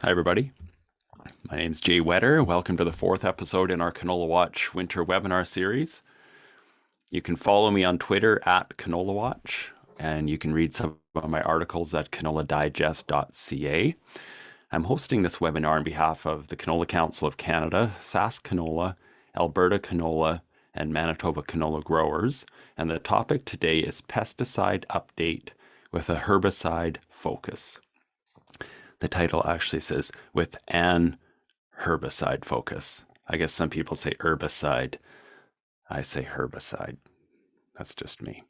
Hi, everybody. My name's Jay Wetter. Welcome to the fourth episode in our Canola Watch Winter Webinar Series. You can follow me on Twitter at Canola Watch, and you can read some of my articles at canoladigest.ca. I'm hosting this webinar on behalf of the Canola Council of Canada, Sask Canola, Alberta Canola, and Manitoba Canola growers, and the topic today is Pesticide Update with a Herbicide Focus. The title actually says, with an herbicide focus. I guess some people say herbicide. I say herbicide. That's just me.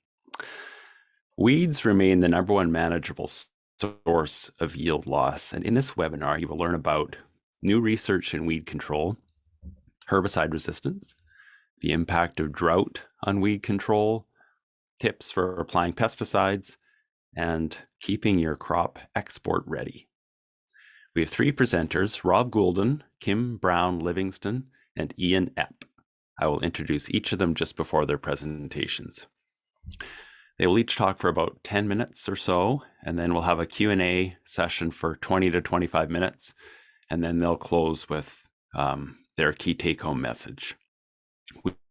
Weeds remain the number one manageable source of yield loss. And in this webinar, you will learn about new research in weed control, herbicide resistance, the impact of drought on weed control, tips for applying pesticides, and keeping your crop export ready. We have three presenters, Rob Goulden, Kim Brown-Livingston, and Ian Epp. I will introduce each of them just before their presentations. They will each talk for about 10 minutes or so, and then we'll have a Q&A session for 20 to 25 minutes, and then they'll close with their key take-home message.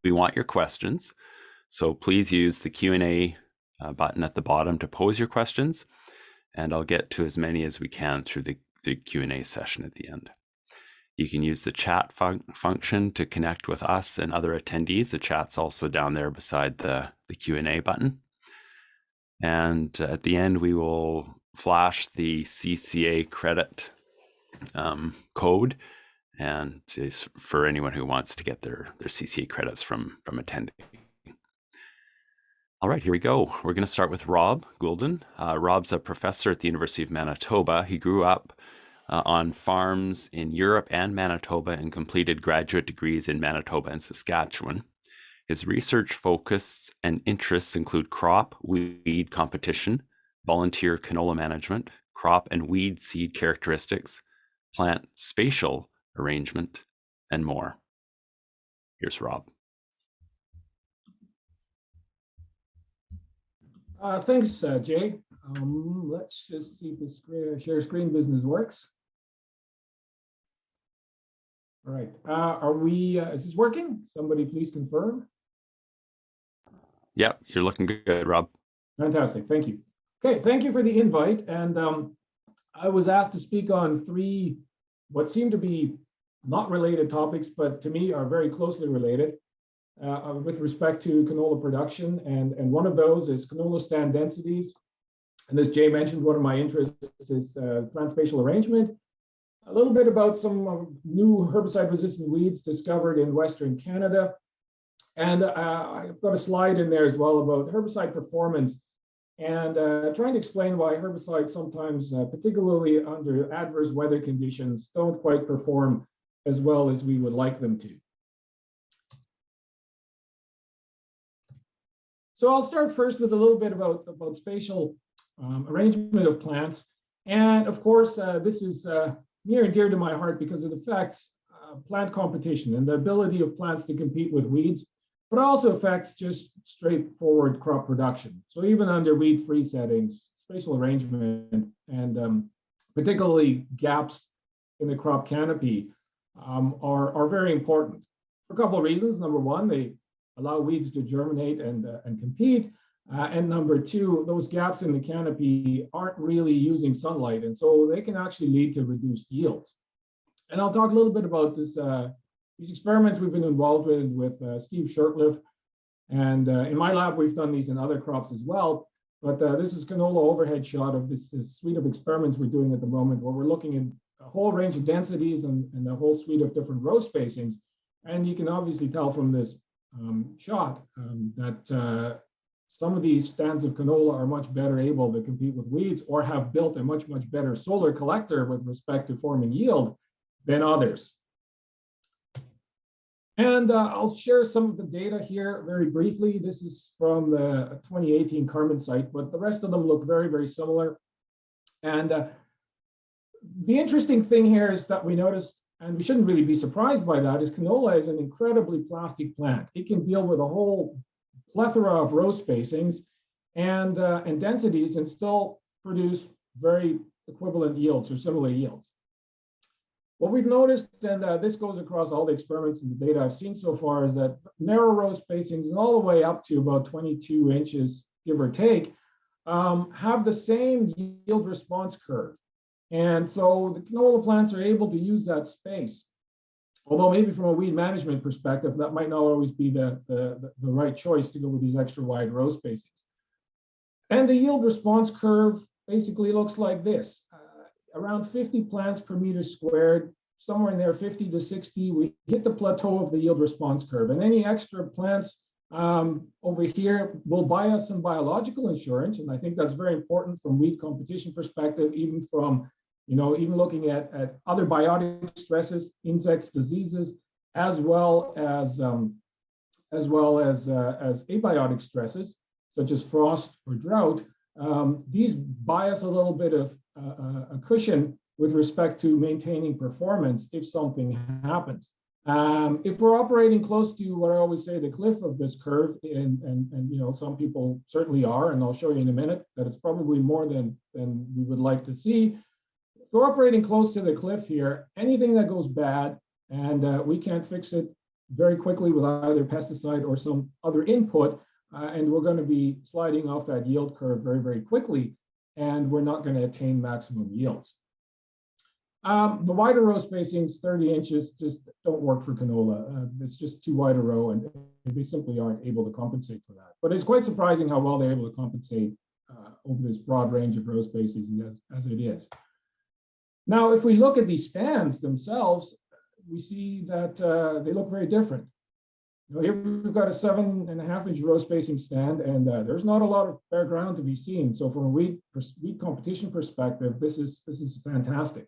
We want your questions, so please use the Q&A button at the bottom to pose your questions, and I'll get to as many as we can through the Q&A session at the end. You can use the chat function to connect with us and other attendees. The chat's also down there beside the Q&A button. And at the end, we will flash the CCA credit code, and is for anyone who wants to get their CCA credits from attending. All right, here we go. We're going to start with Rob Goulden. Rob's a professor at the University of Manitoba. He grew up on farms in Europe and Manitoba and completed graduate degrees in Manitoba and Saskatchewan. His research focus and interests include crop weed competition, volunteer canola management, crop and weed seed characteristics, plant spatial arrangement, and more. Here's Rob. Thanks, Jay. Let's just see if the share screen business works. All right. Are we? Is this working? Somebody please confirm. Yep, you're looking good, Rob. Fantastic. Thank you. Okay, thank you for the invite. And I was asked to speak on three what seem to be not related topics, but to me are very closely related with respect to canola production. And one of those is canola stand densities. And as Jay mentioned, one of my interests is plant spatial arrangement. A little bit about some new herbicide-resistant weeds discovered in Western Canada. And I've got a slide in there as well about herbicide performance and trying to explain why herbicides sometimes, particularly under adverse weather conditions, don't quite perform as well as we would like them to. So I'll start first with a little bit about spatial arrangement of plants. And of course, this is near and dear to my heart because it affects plant competition and the ability of plants to compete with weeds, but also affects just straightforward crop production. So even under weed-free settings, spatial arrangement and particularly gaps in the crop canopy are very important for a couple of reasons. Number one, they allow weeds to germinate and compete. And number two, those gaps in the canopy aren't really using sunlight, and so they can actually lead to reduced yields. And I'll talk a little bit about this, these experiments we've been involved with Steve Shurtleff. And in my lab, we've done these in other crops as well. But this is canola overhead shot of this suite of experiments we're doing at the moment, where we're looking at a whole range of densities and a whole suite of different row spacings. And you can obviously tell from this shot that some of these stands of canola are much better able to compete with weeds or have built a much better solar collector with respect to forming yield than others. And I'll share some of the data here very briefly. This is from the 2018 Carmen site, but the rest of them look very similar. And the interesting thing here is that we noticed, and we shouldn't really be surprised by that, is canola is an incredibly plastic plant. It can deal with a whole plethora of row spacings and densities and still produce very equivalent yields or similar yields. What we've noticed, and this goes across all the experiments and the data I've seen so far, is that narrow row spacings and all the way up to about 22 inches, give or take, have the same yield response curve. And so the canola plants are able to use that space. Although maybe from a weed management perspective, that might not always be the right choice to go with these extra wide row spacings. And the yield response curve basically looks like this. Around 50 plants per meter squared, somewhere in there, 50 to 60, we hit the plateau of the yield response curve. And any extra plants over here will buy us some biological insurance. And I think that's very important from weed competition perspective, even from, even looking at other biotic stresses, insects, diseases, as well as abiotic stresses, such as frost or drought. These buy us a little bit of a cushion with respect to maintaining performance if something happens. If we're operating close to what I always say, the cliff of this curve, and some people certainly are, and I'll show you in a minute that it's probably more than we would like to see. If we're operating close to the cliff here, anything that goes bad and we can't fix it very quickly with either pesticide or some other input, and we're going to be sliding off that yield curve very, very quickly, and we're not going to attain maximum yields. The wider row spacings, 30 inches, just don't work for canola. It's just too wide a row, and they simply aren't able to compensate for that. But it's quite surprising how well they're able to compensate over this broad range of row spacings as it is. Now, if we look at these stands themselves, we see that they look very different. Here we've got a 7.5-inch row spacing stand, and there's not a lot of bare ground to be seen. So from a weed competition perspective, this is fantastic.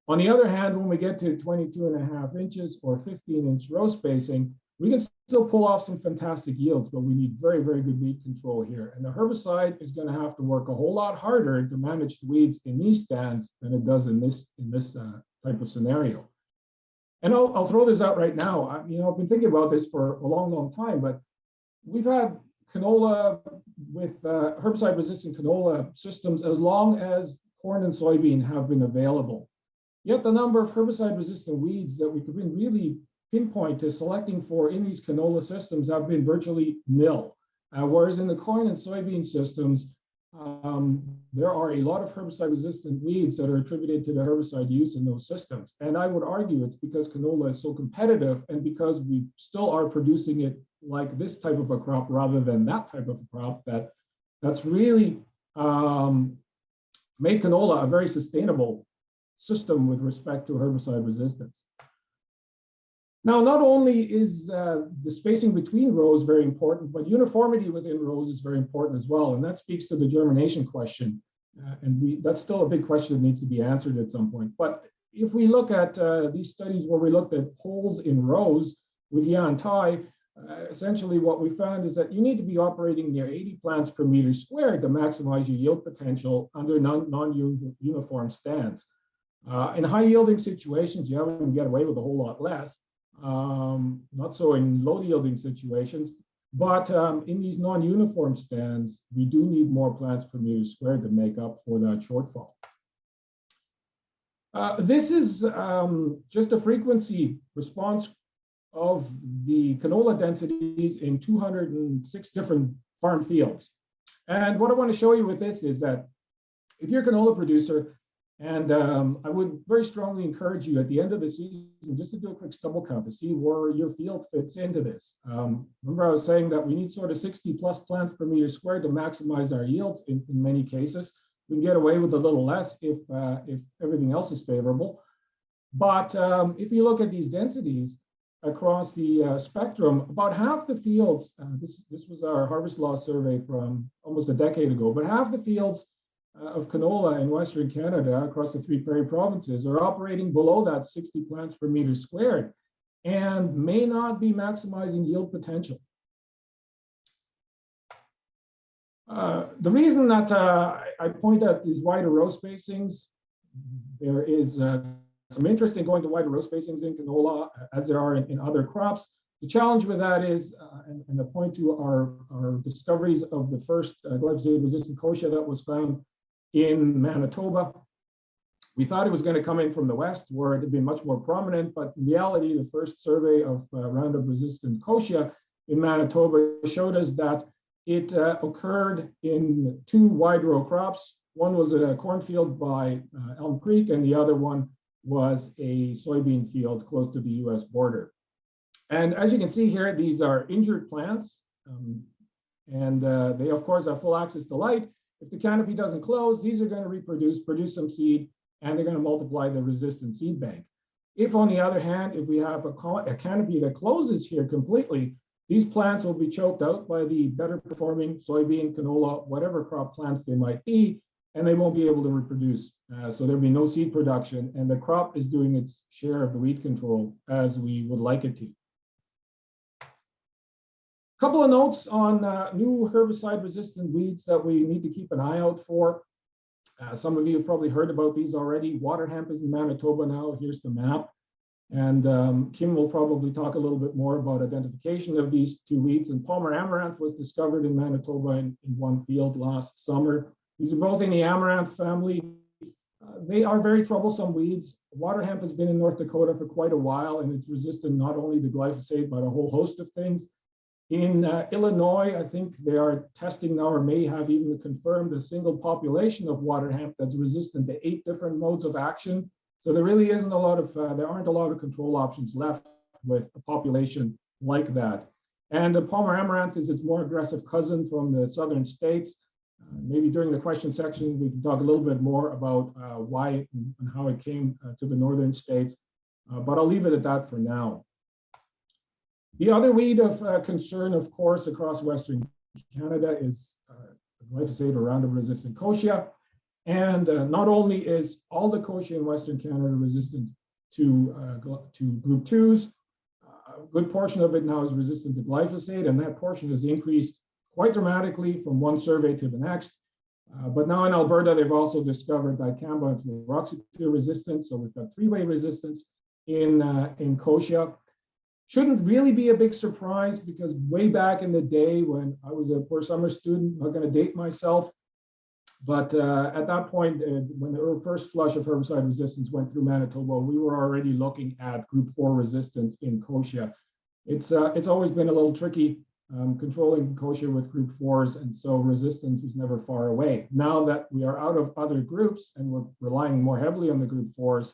On the other hand, when we get to 22.5 inches or 15-inch row spacing, we can still pull off some fantastic yields, but we need very, very good weed control here. And the herbicide is going to have to work a whole lot harder to manage the weeds in these stands than it does in this type of scenario. And I'll throw this out right now. I've been thinking about this for a long, long time, but we've had canola with herbicide-resistant canola systems as long as corn and soybean have been available. Yet the number of herbicide-resistant weeds that we could really pinpoint to selecting for in these canola systems have been virtually nil. Whereas in the corn and soybean systems, there are a lot of herbicide-resistant weeds that are attributed to the herbicide use in those systems. And I would argue it's because canola is so competitive and because we still are producing it like this type of a crop rather than that type of a crop that's really made canola a very sustainable system with respect to herbicide resistance. Now, not only is the spacing between rows very important, but uniformity within rows is very important as well. And that speaks to the germination question. That's still a big question that needs to be answered at some point. But if we look at these studies where we looked at holes in rows with Yan Tai, essentially what we found is that you need to be operating near 80 plants per meter squared to maximize your yield potential under non-uniform stands. In high yielding situations, you haven't get away with a whole lot less. Not so in low yielding situations, but in these non-uniform stands, we do need more plants per meter squared to make up for that shortfall. This is just a frequency response of the canola densities in 206 different farm fields. And what I want to show you with this is that if you're a canola producer, and I would very strongly encourage you at the end of the season just to do a quick stubble count to see where your field fits into this. Remember I was saying that we need sort of 60 plus plants per meter squared to maximize our yields in many cases. We can get away with a little less if everything else is favorable. But if you look at these densities across the spectrum, about half the fields, this was our harvest loss survey from almost a decade ago, but half the fields of canola in Western Canada across the 3 prairie provinces are operating below that 60 plants per meter squared and may not be maximizing yield potential. The reason that I point out these wider row spacings, there is some interest in going to wider row spacings in canola as there are in other crops. The challenge with that is, and the point to our discoveries of the first glyphosate resistant Kosher that was found in Manitoba, We thought it was going to come in from the west, where it had been much more prominent, but in reality, the first survey of Roundup-resistant kochia in Manitoba showed us that it occurred in 2 wide row crops. One was a cornfield by Elm Creek, and the other one was a soybean field close to the US border. And as you can see here, these are injured plants, and they, of course, have full access to light. If the canopy doesn't close, these are going to reproduce, produce some seed, and they're going to multiply the resistant seed bank. If, on the other hand, if we have a canopy that closes here completely, these plants will be choked out by the better performing soybean, canola, whatever crop plants they might be, and they won't be able to reproduce. So there'll be no seed production, and the crop is doing its share of the weed control as we would like it to. A couple of notes on new herbicide-resistant weeds that we need to keep an eye out for. Some of you have probably heard about these already. Waterhemp is in Manitoba now. Here's the map. And Kim will probably talk a little bit more about identification of these 2 weeds. And Palmer Amaranth was discovered in Manitoba in one field last summer. These are both in the Amaranth family. They are very troublesome weeds. Waterhemp has been in North Dakota for quite a while, and it's resistant not only to glyphosate, but a whole host of things. In Illinois, I think they are testing now, or may have even confirmed, a single population of waterhemp that's resistant to 8 different modes of action. So there really isn't a lot of, there aren't a lot of control options left with a population like that. And the Palmer Amaranth is its more aggressive cousin from the southern states. Maybe during the question section, we can talk a little bit more about why and how it came to the northern states, but I'll leave it at that for now. The other weed of concern, of course, across Western Canada is glyphosate or Roundup-resistant kochia. And not only is all the kochia in Western Canada resistant to group 2s, a good portion of it now is resistant to glyphosate, and that portion has increased quite dramatically from one survey to the next. But now in Alberta, they've also discovered dicamba and fluroxypyr resistance, so we've got 3-way resistance in kochia. Shouldn't really be a big surprise, because way back in the day when I was a poor summer student, not going to date myself, but at that point, when the first flush of herbicide resistance went through Manitoba, we were already looking at group 4 resistance in kochia. It's always been a little tricky controlling kochia with group 4s, and so resistance was never far away. Now that we are out of other groups and we're relying more heavily on the group 4s,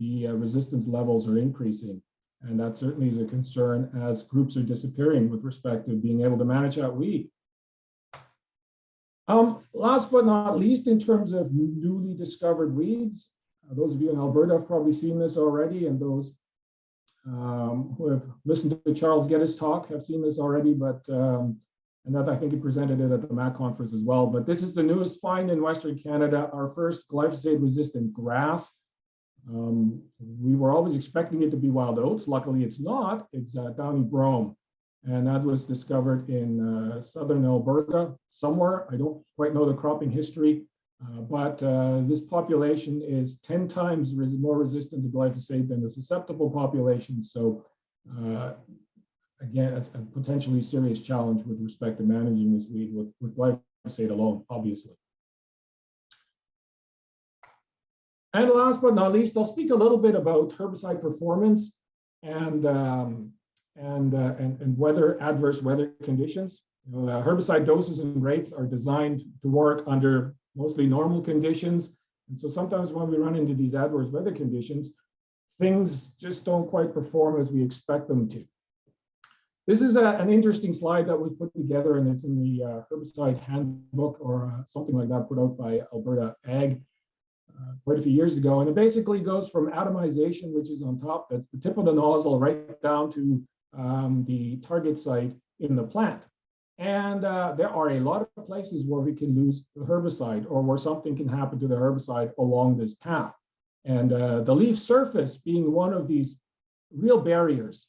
the resistance levels are increasing. And that certainly is a concern as groups are disappearing with respect to being able to manage that weed. Last but not least, in terms of newly discovered weeds, those of you in Alberta have probably seen this already, and those who have listened to Charles Geddes talk have seen this already, but and that I think he presented it at the MAC conference as well. But this is the newest find in Western Canada, our first glyphosate-resistant grass. We were always expecting it to be wild oats. Luckily, it's not. It's downy brome. And that was discovered in southern Alberta somewhere. I don't quite know the cropping history, but this population is 10 times more resistant to glyphosate than the susceptible population. So again, it's a potentially serious challenge with respect to managing this weed with glyphosate alone, obviously. And last but not least, I'll speak a little bit about herbicide performance and adverse weather conditions. Herbicide doses and rates are designed to work under mostly normal conditions. And so sometimes when we run into these adverse weather conditions, things just don't quite perform as we expect them to. This is an interesting slide that was put together, and it's in the herbicide handbook or something like that put out by Alberta Ag quite a few years ago. And it basically goes from atomization, which is on top, that's the tip of the nozzle, right down to the target site in the plant. And there are a lot of places where we can lose the herbicide or where something can happen to the herbicide along this path. And the leaf surface being one of these real barriers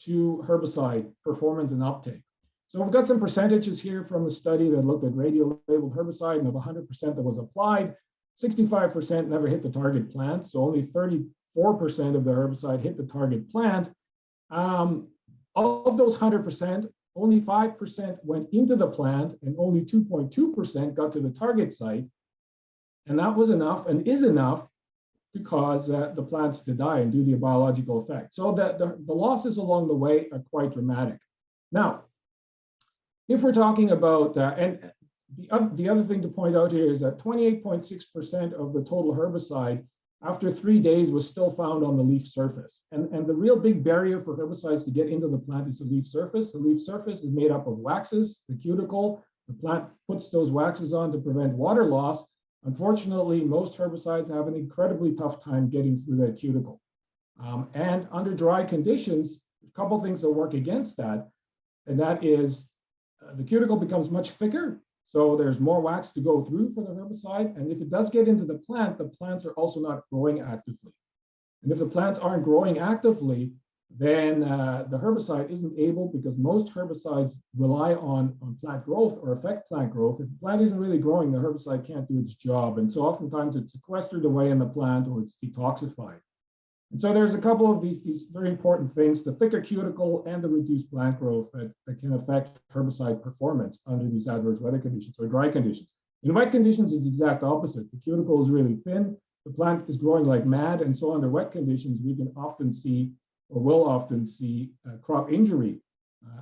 to herbicide performance and uptake. So we've got some percentages here from a study that looked at radio-labeled herbicide, and of 100% that was applied, 65% never hit the target plant, so only 34% of the herbicide hit the target plant. Of those 100%, only 5% went into the plant, and only 2.2% got to the target site. And that was enough and is enough to cause the plants to die and do the biological effect. So the losses along the way are quite dramatic. Now, if we're talking about, and the other thing to point out here is that 28.6% of the total herbicide after 3 days was still found on the leaf surface. And the real big barrier for herbicides to get into the plant is the leaf surface. The leaf surface is made up of waxes, the cuticle. The plant puts those waxes on to prevent water loss. Unfortunately, most herbicides have an incredibly tough time getting through that cuticle. And under dry conditions, a couple of things that work against that, and that is the cuticle becomes much thicker, so there's more wax to go through for the herbicide. And if it does get into the plants are also not growing actively. And if the plants aren't growing actively, then the herbicide isn't able, because most herbicides rely on plant growth or affect plant growth. If the plant isn't really growing, the herbicide can't do its job. And so oftentimes it's sequestered away in the plant or it's detoxified. And so there's a couple of these very important things, the thicker cuticle and the reduced plant growth that can affect herbicide performance under these adverse weather conditions or dry conditions. In wet conditions, it's the exact opposite. The cuticle is really thin, the plant is growing like mad, and so under wet conditions, we can often see, or will often see, crop injury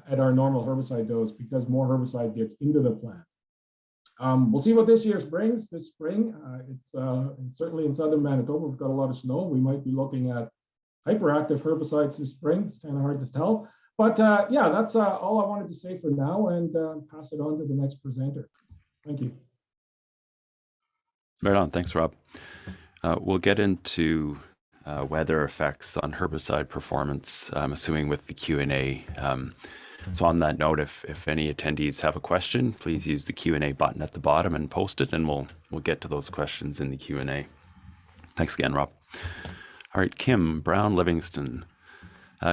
at our normal herbicide dose because more herbicide gets into the plant. We'll see what this year brings. This spring, it's certainly in southern Manitoba, we've got a lot of snow. We might be looking at hyperactive herbicides this spring. It's kind of hard to tell. But yeah, that's all I wanted to say for now, and pass it on to the next presenter. Thank you. Right on. Thanks, Rob. We'll get into weather effects on herbicide performance, I'm assuming with the Q&A. So on that note, if any attendees have a question, please use the Q&A button at the bottom and post it, and we'll get to those questions in the Q&A. Thanks again, Rob. All right, Kim Brown-Livingston.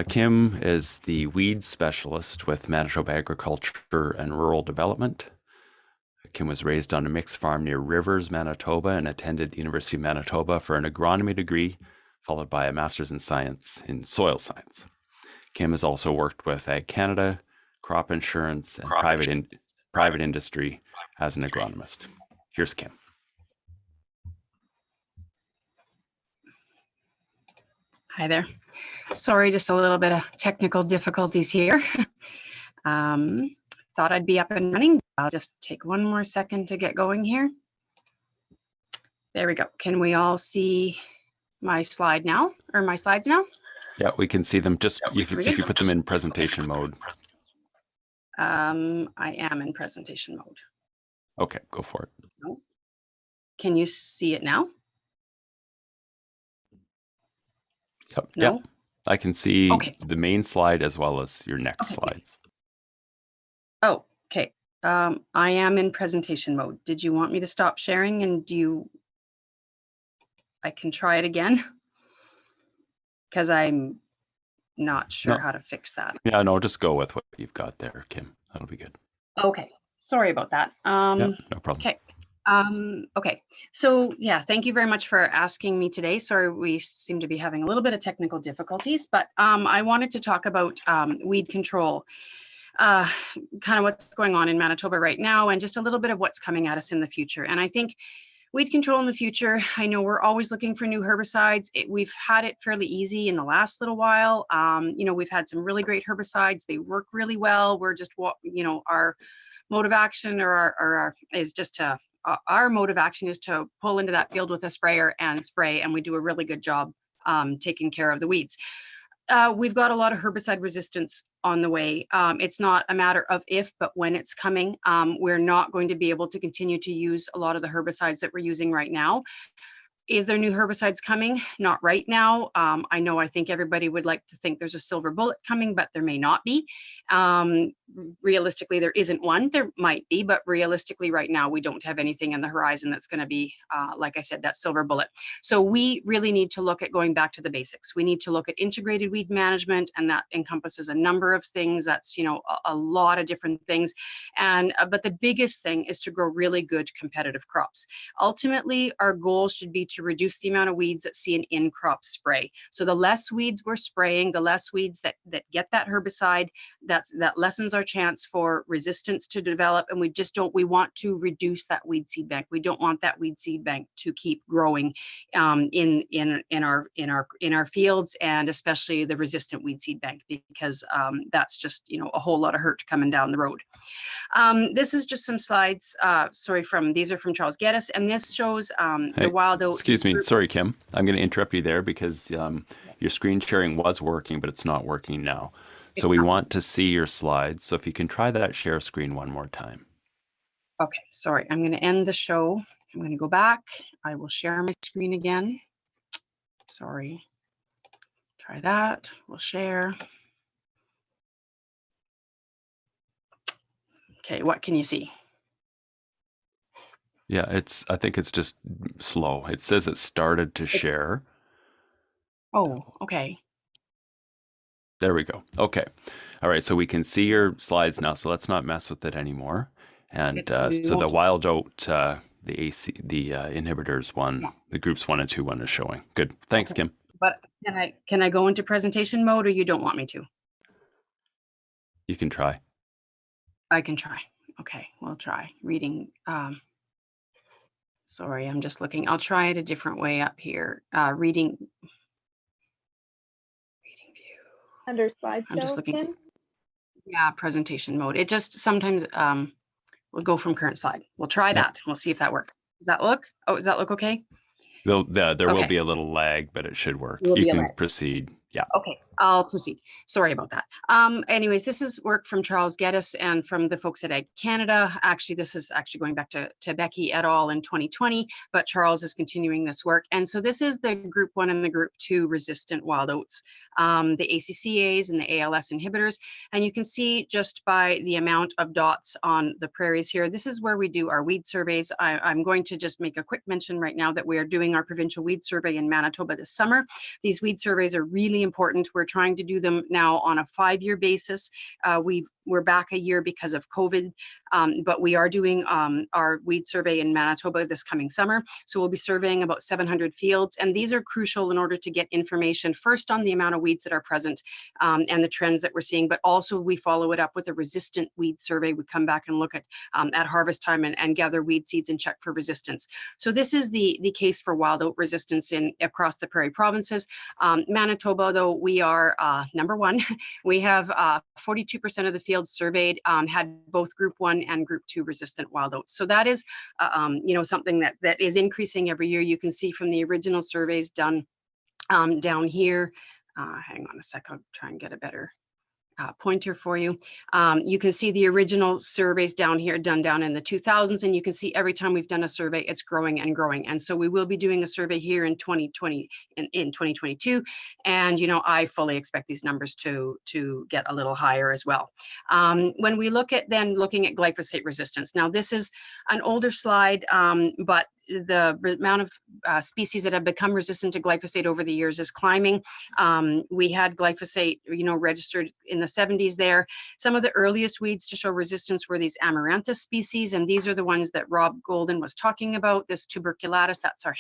Kim is the weeds specialist with Manitoba Agriculture and Rural Development. Kim was raised on a mixed farm near Rivers, Manitoba, and attended the University of Manitoba for an agronomy degree, followed by a master's in science in soil science. Kim has also worked with Ag Canada, crop insurance, and private industry as an agronomist. Here's Kim. Hi there. Sorry, just a little bit of technical difficulties here. Thought I'd be up and running. I'll just take one more second to get going here. There we go. Can we all see my slide now, or my slides now? Yeah, we can see them. Just if you put them in presentation mode. I am in presentation mode. Okay, go for it. No. Can you see it now? Yep. No? Yep. I can see the main slide as well as your next slides. Oh, okay. I am in presentation mode. Did you want me to stop sharing, and I can try it again? Because I'm not sure how to fix that. Yeah, no, just go with what you've got there, Kim. That'll be good. Okay, sorry about that. Yeah, no problem. Okay. Okay, so yeah, thank you very much for asking me today. Sorry, we seem to be having a little bit of technical difficulties, but I wanted to talk about weed control, kind of what's going on in Manitoba right now, and just a little bit of what's coming at us in the future. And I think weed control in the future, I know we're always looking for new herbicides. We've had it fairly easy in the last little while. You know, we've had some really great herbicides. They work really well. We're just, you know, our mode of action our mode of action is to pull into that field with a sprayer and spray, and we do a really good job taking care of the weeds. We've got a lot of herbicide resistance on the way. It's not a matter of if, but when it's coming. We're not going to be able to continue to use a lot of the herbicides that we're using right now. Is there new herbicides coming? Not right now. I think everybody would like to think there's a silver bullet coming, but there may not be. Realistically, there isn't one. There might be, but realistically right now, we don't have anything on the horizon that's going to be, like I said, that silver bullet. So we really need to look at going back to the basics. We need to look at integrated weed management, and that encompasses a number of things. That's, you know, a lot of different things. But the biggest thing is to grow really good competitive crops. Ultimately, our goal should be to reduce the amount of weeds that see an in-crop spray. So the less weeds we're spraying, the less weeds that get that herbicide, that lessens our chance for resistance to develop. And we want to reduce that weed seed bank. We don't want that weed seed bank to keep growing in our fields, and especially the resistant weed seed bank, because that's just, you know, a whole lot of hurt coming down the road. This is just some slides. These are from Charles Geddes, and this shows the wild oat. Excuse me, sorry, Kim. I'm going to interrupt you there because your screen sharing was working, but it's not working now. So we want to see your slides. So if you can try that share screen one more time. Okay, sorry. I'm going to end the show. I'm going to go back. I will share my screen again. Sorry. Try that. We'll share. Okay, what can you see? Yeah, I think it's just slow. It says it started to share. Oh, okay. There we go. Okay. All right. So we can see your slides now. So let's not mess with it anymore. And so the wild oat, the inhibitors one, the groups 1 and 2 one is showing. Good. Thanks, Kim. But can I go into presentation mode, or you don't want me to? You can try. I can try. Okay, we'll try reading. Sorry, I'm just looking. I'll try it a different way up here. Reading view. Under slideshow, I'm just looking. Kim? Yeah, presentation mode. It just sometimes we'll go from current slide. We'll try that. We'll see if that works. Does that look? Oh, does that look okay? There will be a little lag, but it should work. You can proceed. Yeah. Okay, I'll proceed. Sorry about that. Anyways, this is work from Charles Geddes and from the folks at Ag Canada. Actually, this is actually going back to Becky et al. In 2020, but Charles is continuing this work. And so this is the group 1 and the group 2 resistant wild oats, the ACCAs and the ALS inhibitors. And you can see just by the amount of dots on the prairies here, this is where we do our weed surveys. I'm going to just make a quick mention right now that we are doing our provincial weed survey in Manitoba this summer. These weed surveys are really important. We're trying to do them now on a 5-year basis. We're back a year because of COVID, but we are doing our weed survey in Manitoba this coming summer. So we'll be surveying about 700 fields, and these are crucial in order to get information first on the amount of weeds that are present and the trends that we're seeing, but also we follow it up with a resistant weed survey. We come back and look at harvest time and gather weed seeds and check for resistance. So this is the case for wild oat resistance across the prairie provinces. Manitoba, though, we are number 1. We have 42% of the fields surveyed had both group 1 and group 2 resistant wild oats. So that is, something that is increasing every year. You can see from the original surveys done down here. Hang on a sec, I'll try and get a better pointer for you. You can see the original surveys down here done down in the 2000s, and you can see every time we've done a survey, it's growing and growing. And so we will be doing a survey here in 2020 in 2022, and I fully expect these numbers to get a little higher as well. When we looking at glyphosate resistance, now this is an older slide, but the amount of species that have become resistant to glyphosate over the years is climbing. We had glyphosate, registered in the 70s there. Some of the earliest weeds to show resistance were these Amaranth species, and these are the ones that Rob Golden was talking about. This tuberculatus, that's our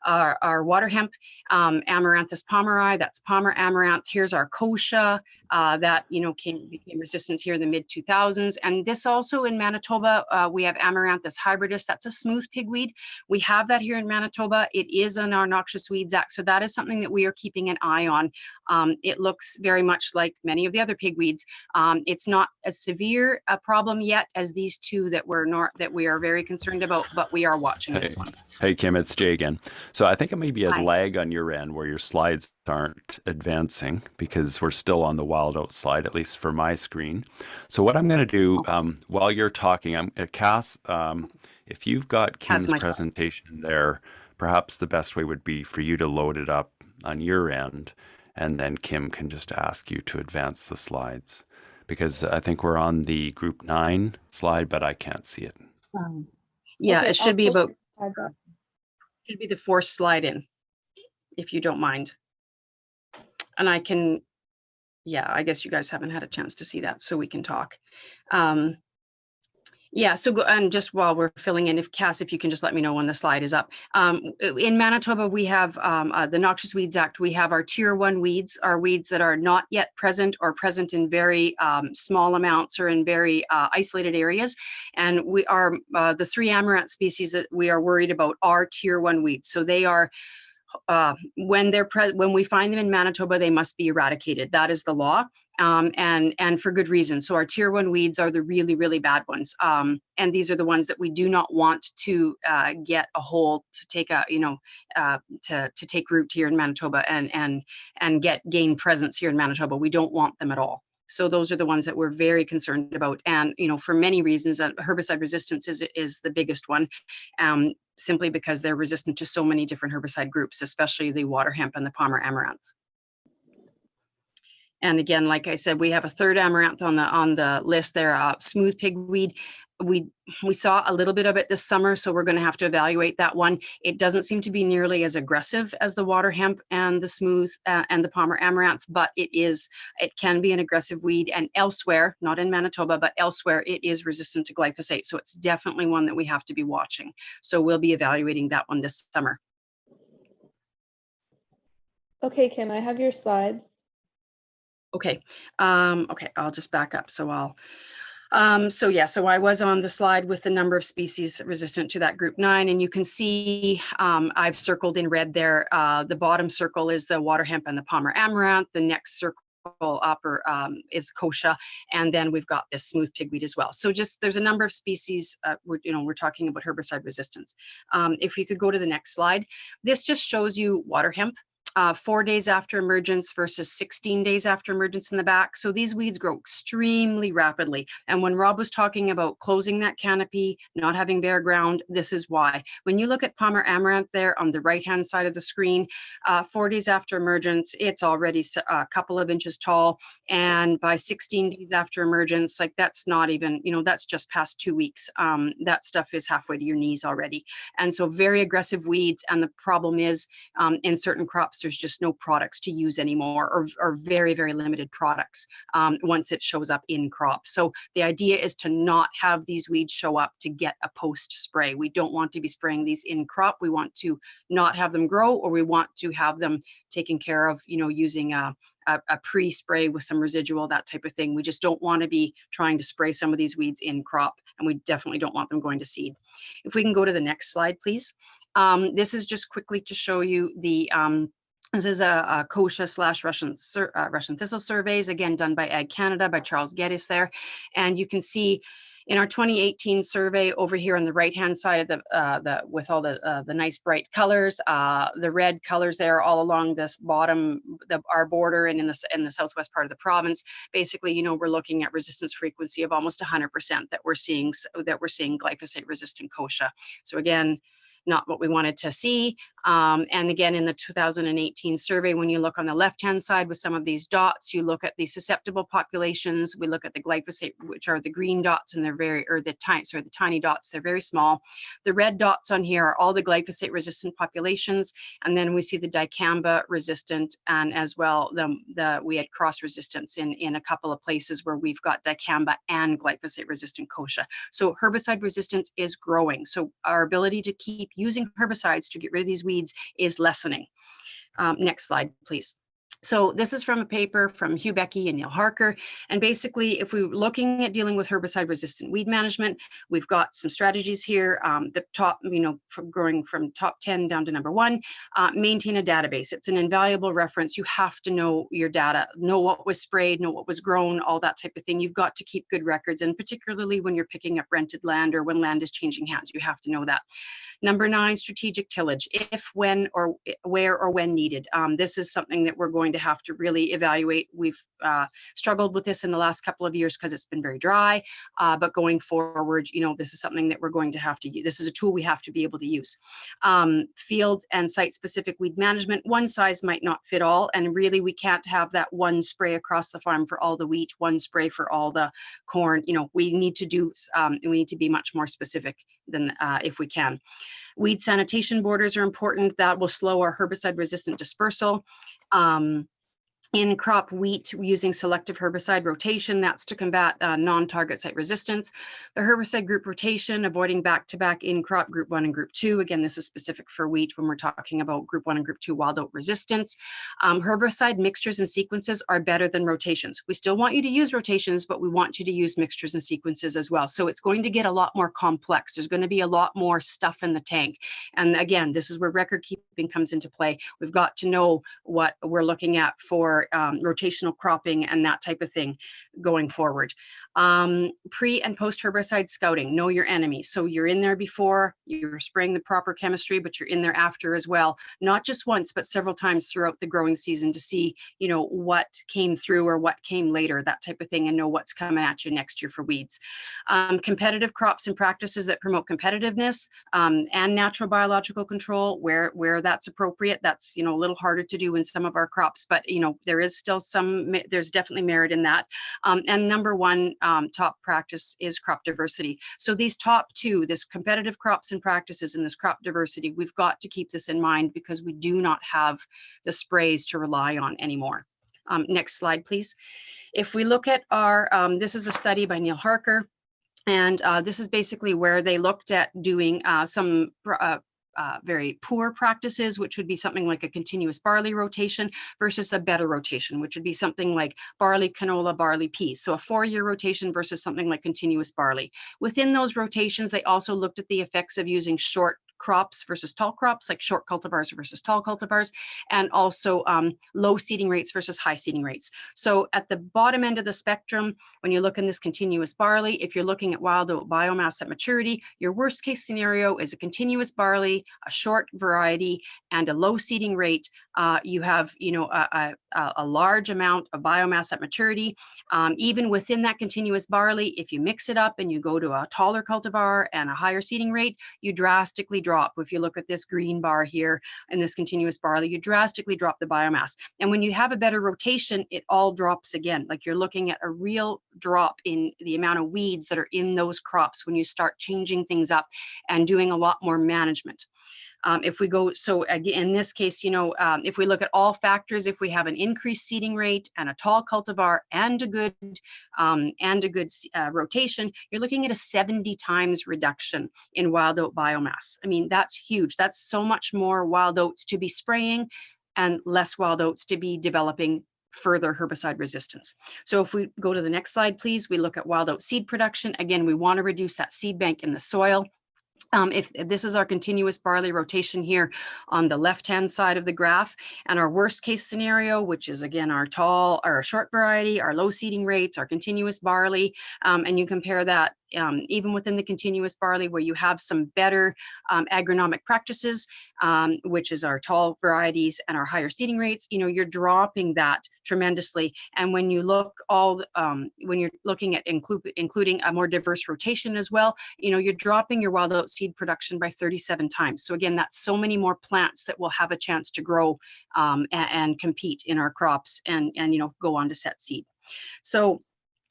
our water hemp. Amaranthus pomeri, that's Palmer amaranth. Here's our Kosher that became resistant here in the mid 2000s. And this also in Manitoba, we have Amaranthus hybridus. That's a smooth pigweed. We have that here in Manitoba. It is in our Noxious Weeds Act, so that is something that we are keeping an eye on. It looks very much like many of the other pigweeds. It's not as severe a problem yet as these two that we are very concerned about, but we are watching this one. Hey Kim, it's Jay again. So I think it may be a lag on your end where your slides aren't advancing because we're still on the wild oat slide, at least for my screen. So what I'm going to do while you're talking, Cass, if you've got Kim's presentation there, perhaps the best way would be for you to load it up on your end, and then Kim can just ask you to advance the slides, because I think we're on the group 9 slide, but I can't see it. Yeah, okay, it should be about... Should be the 4th slide in, if you don't mind. And I can, I guess you guys haven't had a chance to see that, so we can talk. Yeah, so and just while we're filling in, if Cass, if you can just let me know when the slide is up. In Manitoba, we have the Noxious Weeds Act. We have our tier 1 weeds, our weeds that are not yet present or present in very small amounts or in very isolated areas. And we are the 3 amaranth species that we are worried about are tier 1 weeds. So they are when we find them in Manitoba, they must be eradicated. That is the law, and for good reason. So our tier 1 weeds are the really, really bad ones, and these are the ones that we do not want to get a hold to take a to take root here in Manitoba and gain presence here in Manitoba. We don't want them at all. So those are the ones that we're very concerned about, and for many reasons, herbicide resistance is the biggest one. Simply because they're resistant to so many different herbicide groups, especially the Waterhemp and the Palmer Amaranth. And again, like I said, we have a 3rd amaranth on the list there, smooth pigweed. We saw a little bit of it this summer, so we're going to have to evaluate that one. It doesn't seem to be nearly as aggressive as the Waterhemp and the smooth and the Palmer Amaranth, but it can be an aggressive weed, and elsewhere, not in Manitoba, but elsewhere, it is resistant to glyphosate. So it's definitely one that we have to be watching. So we'll be evaluating that one this summer. Okay, Kim, I have your slides. Okay, okay, I'll just back up. So so I was on the slide with the number of species resistant to that group 9, and you can see I've circled in red there. The bottom circle is the Waterhemp and the Palmer Amaranth. The next circle upper is Kosher, and then we've got this smooth pigweed as well. So just there's a number of species. We're talking about herbicide resistance. If you could go to the next slide, this just shows you Waterhemp. 4 days after emergence versus 16 days after emergence in the back. So these weeds grow extremely rapidly. And when Rob was talking about closing that canopy, not having bare ground, this is why. When you look at Palmer Amaranth there on the right-hand side of the screen, 4 days after emergence, it's already a couple of inches tall. And by 16 days after emergence, like that's not even, that's just past 2 weeks. That stuff is halfway to your knees already. And so very aggressive weeds. And the problem is in certain crops, there's just no products to use anymore, or very, very limited products once it shows up in crop. So the idea is to not have these weeds show up to get a post spray. We don't want to be spraying these in crop. We want to not have them grow, or we want to have them taken care of, using a pre-spray with some residual, that type of thing. We just don't want to be trying to spray some of these weeds in crop, and we definitely don't want them going to seed. If we can go to the next slide, please. This is just quickly to show you the this is a Kosher / Russian Thistle surveys, again, done by Ag Canada, by Charles Geddes there. And you can see in our 2018 survey over here on the right-hand side of with all the nice bright colors, the red colors there all along this bottom, our border, and in the southwest part of the province. Basically, we're looking at resistance frequency of almost 100% that we're seeing glyphosate resistant Kosher. So again, not what we wanted to see. And again, in the 2018 survey, when you look on the left-hand side with some of these dots, you look at the susceptible populations. We look at the glyphosate, which are the green dots, and the tiny dots. They're very small. The red dots on here are all the glyphosate-resistant populations, and then we see the dicamba resistant, and as well we had cross resistance in a couple of places where we've got dicamba and glyphosate-resistant Kosher. So herbicide resistance is growing. So our ability to keep using herbicides to get rid of these weeds is lessening. Next slide, please. So this is from a paper from Hugh Becky and Neil Harker. And basically, if we're looking at dealing with herbicide-resistant weed management, we've got some strategies here. The top, from growing from top 10 down to number 1, maintain a database. It's an invaluable reference. You have to know your data, know what was sprayed, know what was grown, all that type of thing. You've got to keep good records, and particularly when you're picking up rented land or when land is changing hands, you have to know that. Number 9, strategic tillage, if, when, or where or when needed. This is something that we're going to have to really evaluate. We've struggled with this in the last couple of years because it's been very dry, but going forward, this is something that we're going to have to use. This is a tool we have to be able to use. Field and site-specific weed management, one size might not fit all, and really we can't have that one spray across the farm for all the wheat, one spray for all the corn. We need to be much more specific than if we can. Weed sanitation borders are important. That will slow our herbicide-resistant dispersal. In crop wheat, using selective herbicide rotation, that's to combat non-target site resistance. The herbicide group rotation, avoiding back-to-back in crop group 1 and group 2. Again, this is specific for wheat when we're talking about group 1 and group 2 wild oat resistance. Herbicide mixtures and sequences are better than rotations. We still want you to use rotations, but we want you to use mixtures and sequences as well. So it's going to get a lot more complex. There's going to be a lot more stuff in the tank. And again, this is where record keeping comes into play. We've got to know what we're looking at for rotational cropping and that type of thing going forward. Pre and post herbicide scouting, know your enemy. So you're in there before, you're spraying the proper chemistry, but you're in there after as well, not just once, but several times throughout the growing season to see, you know, what came through or what came later, that type of thing, and know what's coming at you next year for weeds. Competitive crops and practices that promote competitiveness and natural biological control where that's appropriate. That's, you know, a little harder to do in some of our crops, but, you know, there is still there's definitely merit in that. And number one top practice is crop diversity. So these top two, this competitive crops and practices and this crop diversity, we've got to keep this in mind because we do not have the sprays to rely on anymore. Next slide, please. If we look at our, this is a study by Neil Harker, and this is basically where they looked at doing some very poor practices, which would be something like a continuous barley rotation versus a better rotation, which would be something like barley, canola, barley, peas. So a 4-year rotation versus something like continuous barley. Within those rotations, they also looked at the effects of using short crops versus tall crops, like short cultivars versus tall cultivars, and also low seeding rates versus high seeding rates. So at the bottom end of the spectrum, when you look in this continuous barley, if you're looking at wild oat biomass at maturity, your worst case scenario is a continuous barley, a short variety, and a low seeding rate. You have, you know, a large amount of biomass at maturity. Even within that continuous barley, if you mix it up and you go to a taller cultivar and a higher seeding rate, you drastically drop. If you look at this green bar here in this continuous barley, you drastically drop the biomass. And when you have a better rotation, it all drops again. Like you're looking at a real drop in the amount of weeds that are in those crops when you start changing things up and doing a lot more management. If we go, so again, in this case, you know, if we look at all factors, if we have an increased seeding rate and a tall cultivar and a good rotation, you're looking at a 70 times reduction in wild oat biomass. I mean, that's huge. That's so much more wild oats to be spraying and less wild oats to be developing further herbicide resistance. So if we go to the next slide, please, we look at wild oat seed production. Again, we want to reduce that seed bank in the soil. If this is our continuous barley rotation here on the left-hand side of the graph, and our worst case scenario, which is again our tall or our short variety, our low seeding rates, our continuous barley, and you compare that even within the continuous barley where you have some better agronomic practices, which is our tall varieties and our higher seeding rates, you know, you're dropping that tremendously. And when you look when you're looking at including a more diverse rotation as well, you know, you're dropping your wild oat seed production by 37 times. So again, that's so many more plants that will have a chance to grow and compete in our crops and you know, go on to set seed. So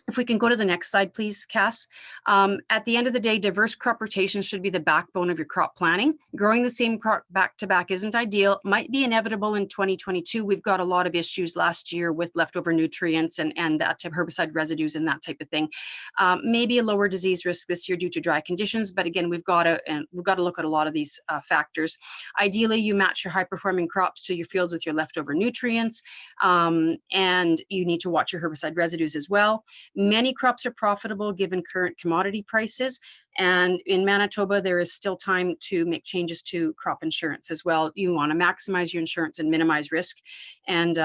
if we can go to the next slide, please, Cass. At the end of the day, diverse crop rotation should be the backbone of your crop planning. Growing the same crop back to back isn't ideal, might be inevitable in 2022. We've got a lot of issues last year with leftover nutrients and that type of herbicide residues and that type of thing. Maybe a lower disease risk this year due to dry conditions, but again, we've got to look at a lot of these factors. Ideally, you match your high-performing crops to your fields with your leftover nutrients, and you need to watch your herbicide residues as well. Many crops are profitable given current commodity prices. And in Manitoba, there is still time to make changes to crop insurance as well. You want to maximize your insurance and minimize risk. And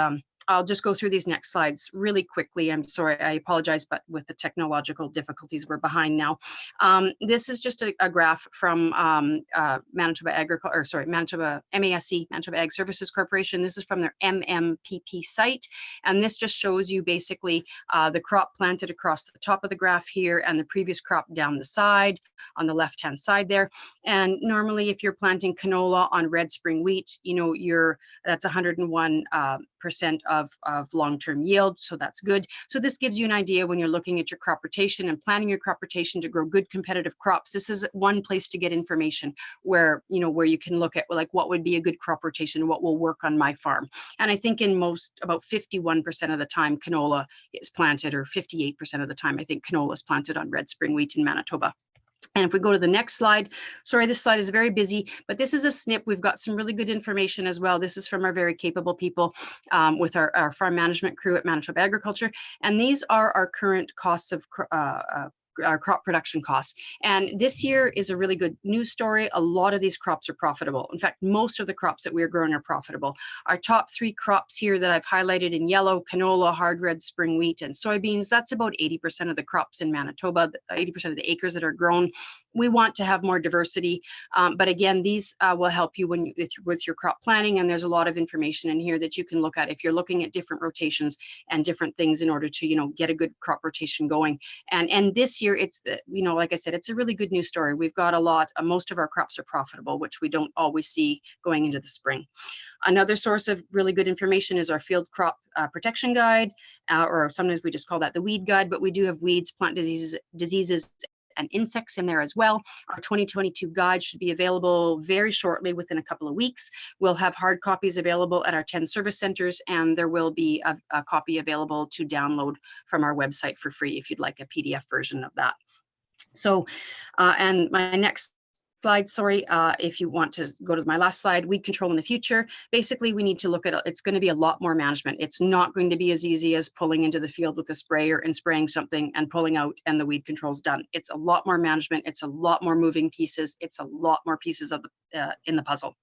I'll just go through these next slides really quickly. I'm sorry, I apologize, but with the technological difficulties, we're behind now. This is just a graph from Manitoba MASC, Manitoba Ag Services Corporation. This is from their MMPP site. And this just shows you basically the crop planted across the top of the graph here and the previous crop down the side on the left-hand side there. And normally if you're planting canola on red spring wheat, you know, that's 101 of long-term yield, so that's good. So this gives you an idea when you're looking at your crop rotation and planning your crop rotation to grow good competitive crops. This is one place to get information where, you know, where you can look at like what would be a good crop rotation, what will work on my farm. And I think in about 51% of the time canola is planted, or 58% of the time I think canola is planted on red spring wheat in Manitoba. And if we go to the next slide, sorry, this slide is very busy, but this is a snip. We've got some really good information as well. This is from our very capable people with our farm management crew at Manitoba Agriculture. And these are our current costs of our crop production costs. And this year is a really good news story. A lot of these crops are profitable. In fact, most of the crops that we're growing are profitable. Our top 3 crops here that I've highlighted in yellow, canola, hard red spring wheat, and soybeans, that's about 80% of the crops in Manitoba, 80% of the acres that are grown. We want to have more diversity, but again, these will help you with your crop planning, and there's a lot of information in here that you can look at if you're looking at different rotations and different things in order to, you know, get a good crop rotation going. And this year, it's, you know, like I said, it's a really good news story. We've got a lot, most of our crops are profitable, which we don't always see going into the spring. Another source of really good information is our field crop protection guide, or sometimes we just call that the weed guide, but we do have weeds, plant diseases and insects in there as well. Our 2022 guide should be available very shortly, within a couple of weeks. We'll have hard copies available at our 10 service centers, and there will be a copy available to download from our website for free if you'd like a PDF version of that. So, and my next slide, sorry, if you want to go to my last slide, weed control in the future. Basically, we need to look at, it's going to be a lot more management. It's not going to be as easy as pulling into the field with a sprayer and spraying something and pulling out and the weed control's done. It's a lot more management. It's a lot more moving pieces. It's a lot more pieces of in the puzzle.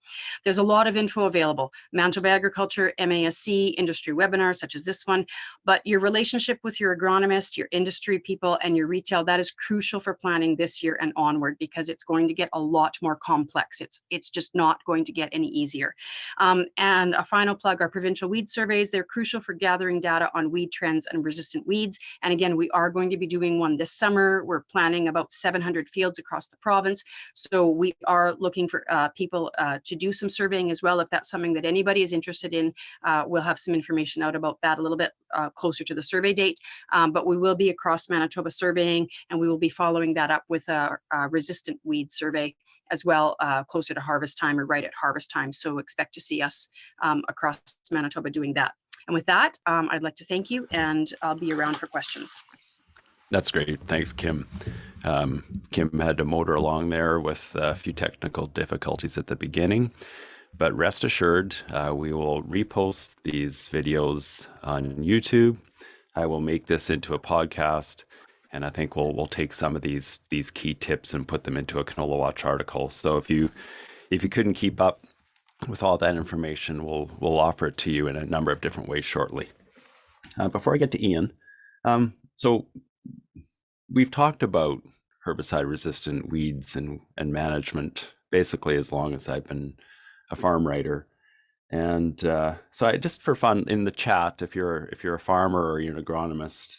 There's a lot of info available. Manitoba Agriculture, MASC, industry webinars such as this one, but your relationship with your agronomist, your industry people, and your retail, that is crucial for planning this year and onward, because it's going to get a lot more complex. It's just not going to get any easier. And a final plug, our provincial weed surveys, they're crucial for gathering data on weed trends and resistant weeds. And again, we are going to be doing one this summer. We're planning about 700 fields across the province. So we are looking for people to do some surveying as well. If that's something that anybody is interested in, we'll have some information out about that a little bit closer to the survey date. But we will be across Manitoba surveying, and we will be following that up with a resistant weed survey as well, closer to harvest time or right at harvest time. So expect to see us across Manitoba doing that. And with that, I'd like to thank you, and I'll be around for questions. That's great. Thanks, Kim. Kim had to motor along there with a few technical difficulties at the beginning, but rest assured, we will repost these videos on YouTube. I will make this into a podcast, and I think we'll take some of these key tips and put them into a Canola Watch article. So if you couldn't keep up with all that information, we'll offer it to you in a number of different ways shortly. Before I get to Ian, so we've talked about herbicide resistant weeds and management basically as long as I've been a farm writer. And so I just, for fun, in the chat, if you're a farmer or you're an agronomist,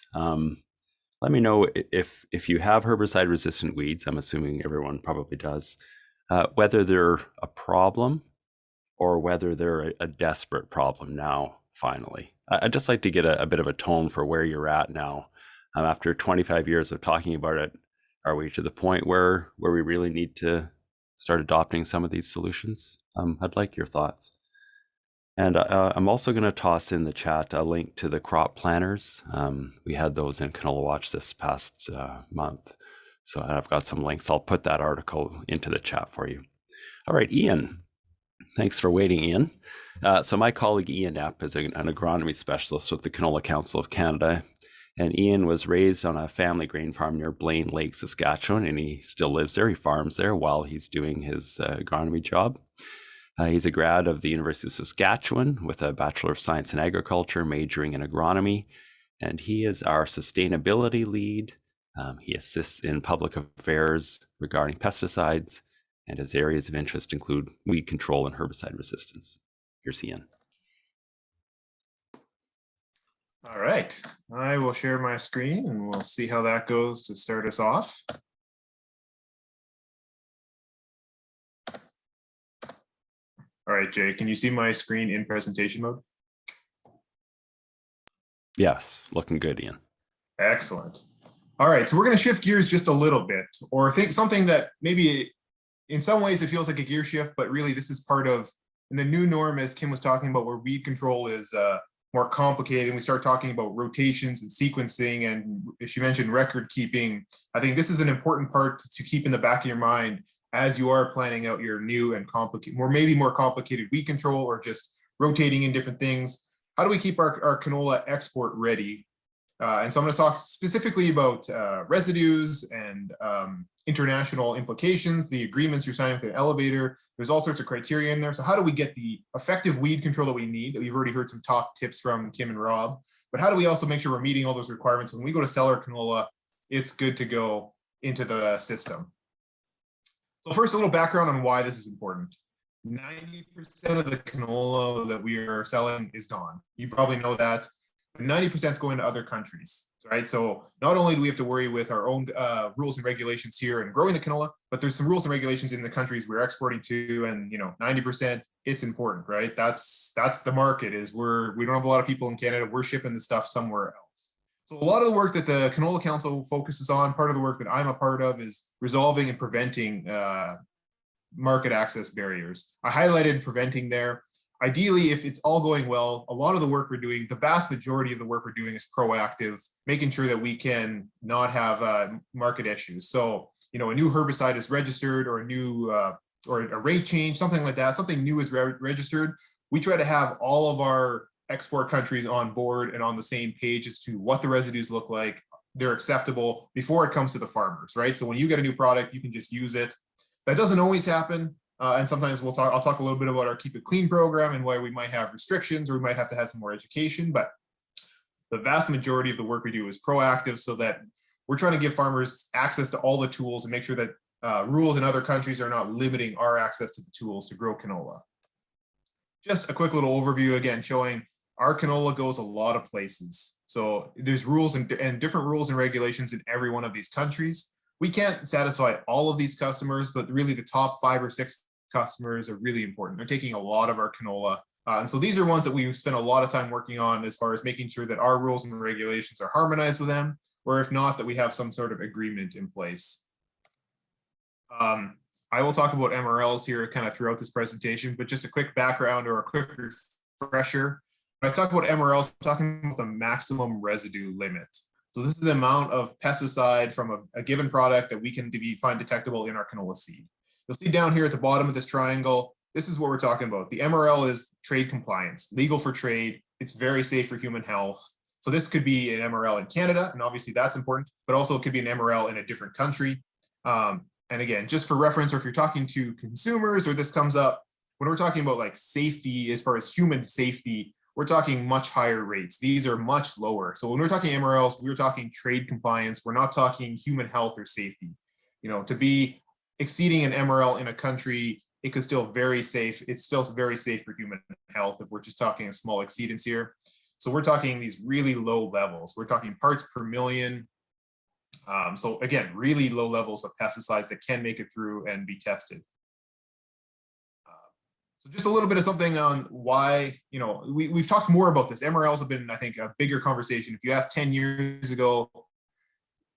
let me know if you have herbicide resistant weeds. I'm assuming everyone probably does, whether they're a problem or whether they're a desperate problem now, finally. I'd just like to get a bit of a tone for where you're at now. After 25 years of talking about it, are we to the point where we really need to start adopting some of these solutions? I'd like your thoughts. And I'm also going to toss in the chat a link to the crop planners. We had those in Canola Watch this past month. So I've got some links. I'll put that article into the chat for you. All right, Ian. Thanks for waiting, Ian. So my colleague Ian Epp is an agronomy specialist with the Canola Council of Canada. And Ian was raised on a family grain farm near Blaine Lake, Saskatchewan, and he still lives there. He farms there while he's doing his agronomy job. He's a grad of the University of Saskatchewan with a Bachelor of Science in Agriculture, majoring in agronomy. And he is our sustainability lead. He assists in public affairs regarding pesticides, and his areas of interest include weed control and herbicide resistance. Here's Ian. All right, I will share my screen and we'll see how that goes to start us off. All right, Jay, can you see my screen in presentation mode? Yes, looking good, Ian. Excellent. All right, so we're going to shift gears just a little bit, or think something that maybe in some ways it feels like a gear shift, but really this is part of in the new norm, as Kim was talking about, where weed control is more complicated. And we start talking about rotations and sequencing, and as she mentioned, record keeping. I think this is an important part to keep in the back of your mind as you are planning out your new and complicated, maybe more complicated weed control, or just rotating in different things. How do we keep our canola export ready? And so I'm going to talk specifically about residues and international implications, the agreements you're signing with an elevator. There's all sorts of criteria in there. So how do we get the effective weed control that we need? We've already heard some top tips from Kim and Rob, but how do we also make sure we're meeting all those requirements? When we go to sell our canola, it's good to go into the system. So first, a little background on why this is important. 90% of the canola that we are selling is gone. You probably know that. 90% is going to other countries, right? So not only do we have to worry with our own rules and regulations here and growing the canola, but there's some rules and regulations in the countries we're exporting to, and 90%, it's important, right? That's the market. We don't have a lot of people in Canada. We're shipping the stuff somewhere else. So a lot of the work that the Canola Council focuses on, part of the work that I'm a part of, is resolving and preventing market access barriers. I highlighted preventing there. Ideally, if it's all going well, a lot of the work we're doing, the vast majority of the work we're doing is proactive, making sure that we can not have market issues. So, a new herbicide is registered, or a new or a rate change, something like that, something new is registered. We try to have all of our export countries on board and on the same page as to what the residues look like, they're acceptable before it comes to the farmers, right? So when you get a new product, you can just use it. That doesn't always happen. And sometimes I'll talk a little bit about our Keep It Clean program and why we might have restrictions, or we might have to have some more education, but the vast majority of the work we do is proactive, so that we're trying to give farmers access to all the tools and make sure that rules in other countries are not limiting our access to the tools to grow canola. Just a quick little overview again, showing our canola goes a lot of places. So there's rules and different rules and regulations in every one of these countries. We can't satisfy all of these customers, but really the top 5 or 6 customers are really important. They're taking a lot of our canola. And so these are ones that we spend a lot of time working on, as far as making sure that our rules and regulations are harmonized with them, or if not, that we have some sort of agreement in place. I will talk about MRLs here kind of throughout this presentation, but just a quick background or a quick refresher. When I talk about MRLs, I'm talking about the maximum residue limit. So this is the amount of pesticide from a given product that we can find detectable in our canola seed. You'll see down here at the bottom of this triangle, this is what we're talking about. The MRL is trade compliance, legal for trade. It's very safe for human health. So this could be an MRL in Canada, and obviously that's important, but also it could be an MRL in a different country. And again, just for reference, or if you're talking to consumers, or this comes up, when we're talking about like safety, as far as human safety, we're talking much higher rates. These are much lower. So when we're talking MRLs, we're talking trade compliance. We're not talking human health or safety. To be exceeding an MRL in a country, it could still very safe. It's still very safe for human health if we're just talking a small exceedance here. So we're talking these really low levels. We're talking parts per million. So again, really low levels of pesticides that can make it through and be tested. So just a little bit of something on why, we've talked more about this. MRLs have been, I think, a bigger conversation. If you asked 10 years ago,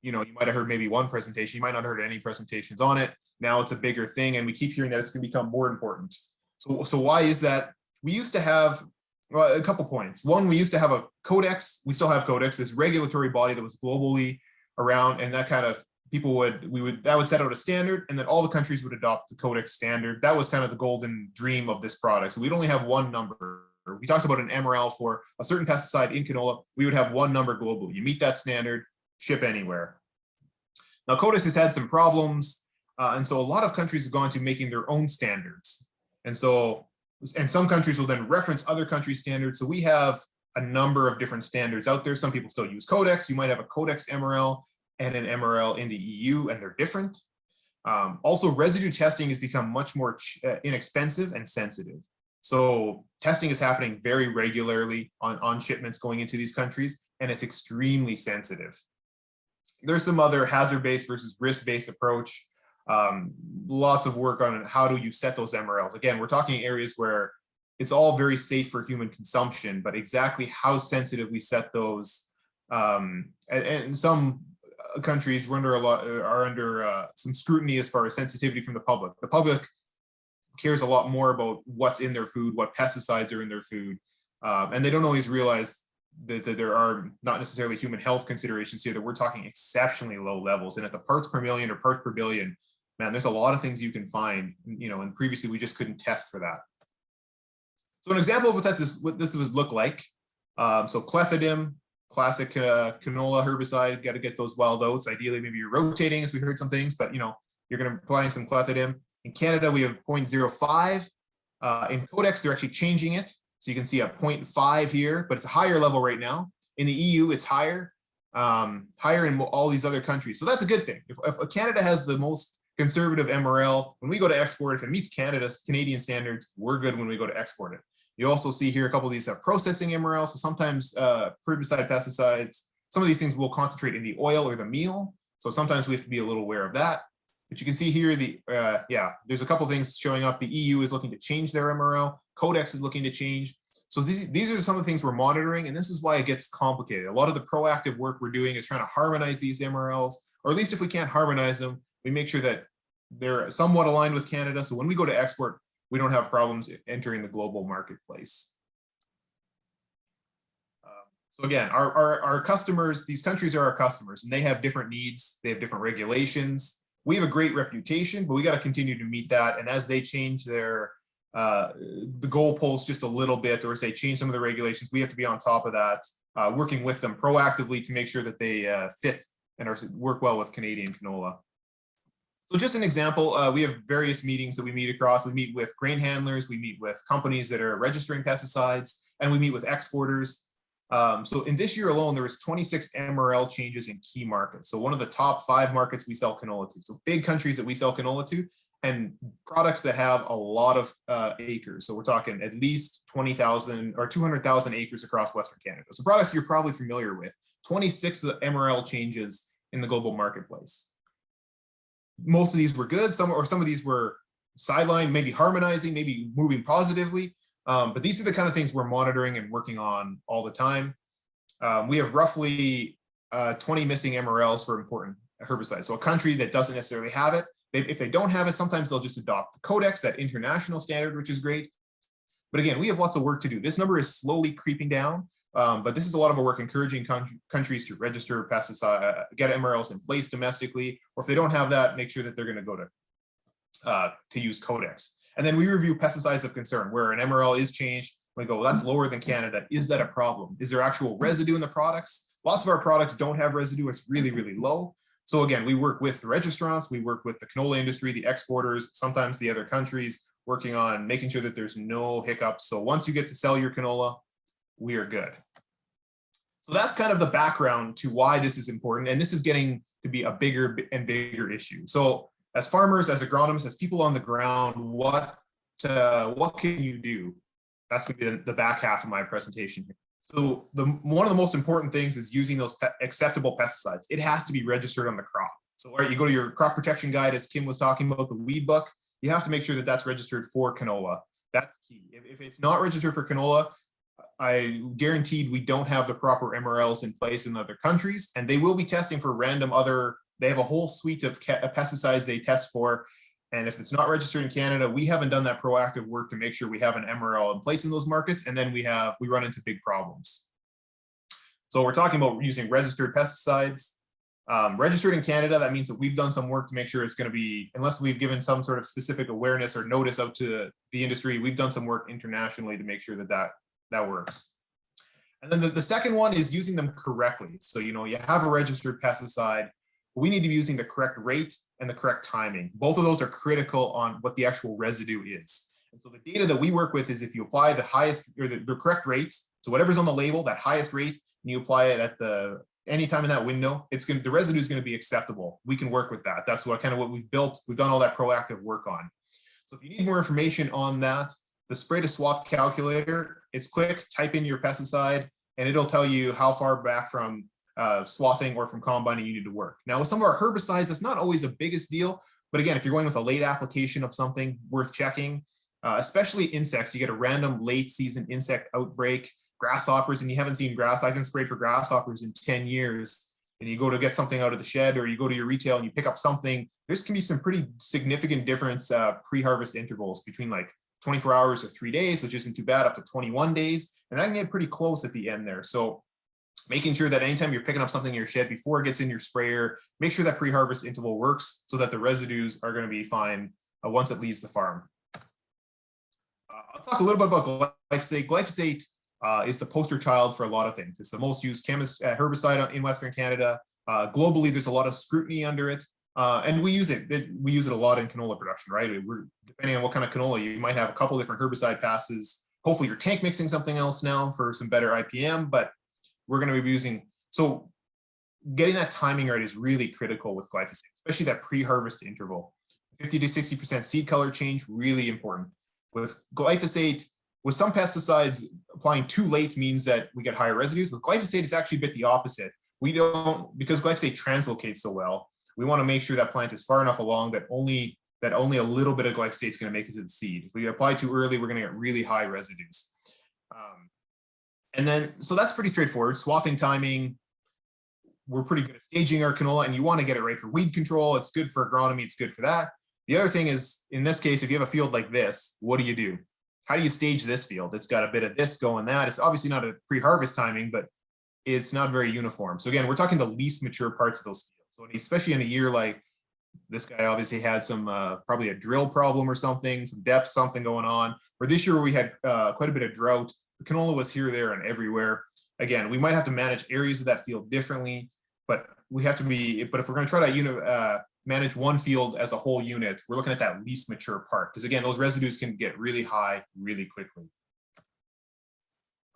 you might have heard maybe one presentation. You might not have heard any presentations on it. Now it's a bigger thing, and we keep hearing that it's going to become more important. So why is that? We used to have a couple points. One, we used to have a codex. We still have codex, this regulatory body that was globally around, and that kind of that would set out a standard, and then all the countries would adopt the codex standard. That was kind of the golden dream of this product. So we'd only have one number. We talked about an MRL for a certain pesticide in canola. We would have one number globally. You meet that standard, ship anywhere. Now, codex has had some problems, and so a lot of countries have gone to making their own standards. And some countries will then reference other countries' standards. So we have a number of different standards out there. Some people still use codex. You might have a codex MRL and an MRL in the EU, and they're different. Also, residue testing has become much more inexpensive and sensitive. So testing is happening very regularly on shipments going into these countries, and it's extremely sensitive. There's some other hazard-based versus risk-based approach. Lots of work on how do you set those MRLs. Again, we're talking areas where it's all very safe for human consumption, but exactly how sensitive we set those, and some countries are under some scrutiny as far as sensitivity from the public. The public cares a lot more about what's in their food, what pesticides are in their food, and they don't always realize that there are not necessarily human health considerations here, that we're talking exceptionally low levels. And at the parts per million or parts per billion, man, there's a lot of things you can find, and previously we just couldn't test for that. So an example of what this would look like. So clethodim, classic canola herbicide, got to get those wild oats. Ideally, maybe you're rotating, as we heard some things, but you're going to be applying some clethodim. In Canada, we have 0.05. In Codex, they're actually changing it. So you can see a 0.5 here, but it's a higher level right now. In the EU, it's higher in all these other countries. So that's a good thing. If Canada has the most conservative MRL, when we go to export, if it meets Canadian standards, we're good when we go to export it. You also see here a couple of these processing MRL. So sometimes herbicide, pesticides, some of these things will concentrate in the oil or the meal. So sometimes we have to be a little aware of that. But you can see here, there's a couple of things showing up. The EU is looking to change their MRL. Codex is looking to change. So these are some of the things we're monitoring, and this is why it gets complicated. A lot of the proactive work we're doing is trying to harmonize these MRLs, or at least if we can't harmonize them, we make sure that they're somewhat aligned with Canada. So when we go to export, we don't have problems entering the global marketplace. So again, our customers, these countries are our customers, and they have different needs. They have different regulations. We have a great reputation, but we got to continue to meet that. And as they change their the goalposts just a little bit, or say change some of the regulations, we have to be on top of that, working with them proactively to make sure that they fit and work well with Canadian canola. So just an example, we have various meetings that we meet across. We meet with grain handlers, we meet with companies that are registering pesticides, and we meet with exporters. So in this year alone, there was 26 MRL changes in key markets. So one of the top 5 markets we sell canola to. So big countries that we sell canola to, and products that have a lot of acres. So we're talking at least 20,000 or 200,000 acres across Western Canada. So products you're probably familiar with. 26 MRL changes in the global marketplace. Most of these were good. Some of these were sidelined, maybe harmonizing, maybe moving positively. But these are the kind of things we're monitoring and working on all the time. We have roughly 20 missing MRLs for important herbicides. So a country that doesn't necessarily have it, if they don't have it, sometimes they'll just adopt the Codex, that international standard, which is great. But again, we have lots of work to do. This number is slowly creeping down, but this is a lot of our work encouraging countries to register pesticide, get MRLs in place domestically, or if they don't have that, make sure that they're going to go to use Codex. And then we review pesticides of concern, where an MRL is changed. We go, well, that's lower than Canada. Is that a problem? Is there actual residue in the products? Lots of our products don't have residue. It's really, really low. So again, we work with the registrants, we work with the canola industry, the exporters, sometimes the other countries, working on making sure that there's no hiccups. So once you get to sell your canola, we are good. So that's kind of the background to why this is important. And this is getting to be a bigger and bigger issue. So as farmers, as agronomists, as people on the ground, what can you do? That's going to be the back half of my presentation here. So one of the most important things is using those acceptable pesticides. It has to be registered on the crop. So you go to your crop protection guide, as Kim was talking about, the weed book, you have to make sure that that's registered for canola. That's key. If it's not registered for canola, I guaranteed we don't have the proper MRLs in place in other countries, and they will be testing for random they have a whole suite of pesticides they test for. And if it's not registered in Canada, we haven't done that proactive work to make sure we have an MRL in place in those markets. And then we run into big problems. So we're talking about using registered pesticides. Registered in Canada, that means that we've done some work to make sure it's going to be, unless we've given some sort of specific awareness or notice out to the industry, we've done some work internationally to make sure that works. And then the second one is using them correctly. So, you have a registered pesticide, but we need to be using the correct rate and the correct timing. Both of those are critical on what the actual residue is. And so the data that we work with is if you apply the highest or the correct rate, so whatever's on the label, that highest rate, and you apply it at any time in that window, the residue is going to be acceptable. We can work with that. That's what we've built. We've done all that proactive work on. So if you need more information on that, the spray to swath calculator, it's quick. Type in your pesticide, and it'll tell you how far back from swathing or from combining you need to work. Now, with some of our herbicides, it's not always the biggest deal, but again, if you're going with a late application of something, worth checking. especially insects. You get a random late season insect outbreak, grasshoppers, and you haven't seen I haven't sprayed for grasshoppers in 10 years. And you go to get something out of the shed, or you go to your retail and you pick up something, there's can be some pretty significant difference pre-harvest intervals between like 24 hours or 3 days, which isn't too bad, up to 21 days. And that can get pretty close at the end there. So making sure that anytime you're picking up something in your shed before it gets in your sprayer, make sure that pre-harvest interval works so that the residues are going to be fine once it leaves the farm. I'll talk a little bit about glyphosate. Glyphosate is the poster child for a lot of things. It's the most used herbicide in Western Canada. Globally, there's a lot of scrutiny under it. And we use it. We use it a lot in canola production, right? Depending on what kind of canola, you might have a couple different herbicide passes. Hopefully you're tank mixing something else now for some better IPM, but we're going to be using, so getting that timing right is really critical with glyphosate, especially that pre-harvest interval. 50 to 60% seed color change, really important. With glyphosate, with some pesticides, applying too late means that we get higher residues. With glyphosate, it's actually a bit the opposite. We don't, because glyphosate translocates so well, we want to make sure that plant is far enough along that only a little bit of glyphosate is going to make it to the seed. If we apply too early, we're going to get really high residues. And then, so that's pretty straightforward. Swathing timing, we're pretty good at staging our canola, and you want to get it right for weed control. It's good for agronomy. It's good for that. The other thing is, in this case, if you have a field like this, what do? How do you stage this field? It's got a bit of this going that. It's obviously not a pre-harvest timing, but it's not very uniform. So again, we're talking the least mature parts of those fields. So especially in a year like this guy obviously had some, probably a drill problem or something, some depth, something going on. Or this year we had quite a bit of drought. The canola was here, there, and everywhere. Again, we might have to manage areas of that field differently, but we have to be, but if we're going to try to manage one field as a whole unit, we're looking at that least mature part. Because again, those residues can get really high really quickly.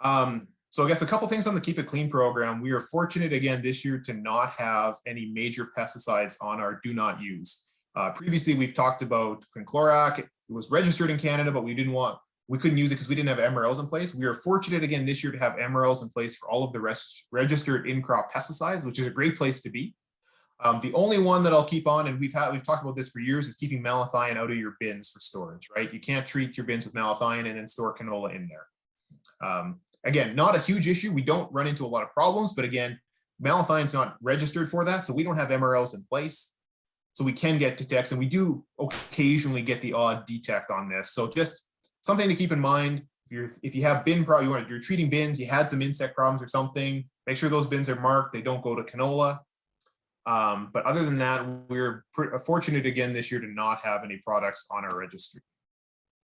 So I guess a couple things on the Keep It Clean program. We are fortunate again this year to not have any major pesticides on our do not use. Previously, we've talked about quinclorac. It was registered in Canada, but we couldn't use it because we didn't have MRLs in place. We are fortunate again this year to have MRLs in place for all of the registered in-crop pesticides, which is a great place to be. The only one that I'll keep on, and we've talked about this for years, is keeping malathion out of your bins for storage, right? You can't treat your bins with malathion and then store canola in there. Again, not a huge issue. We don't run into a lot of problems, but again, malathion's not registered for that, so we don't have MRLs in place. So we can get detects, and we do occasionally get the odd detect on this. So just something to keep in mind. If you have bin problem, you're treating bins, you had some insect problems or something, make sure those bins are marked. They don't go to canola. But other than that, we're fortunate again this year to not have any products on our registry.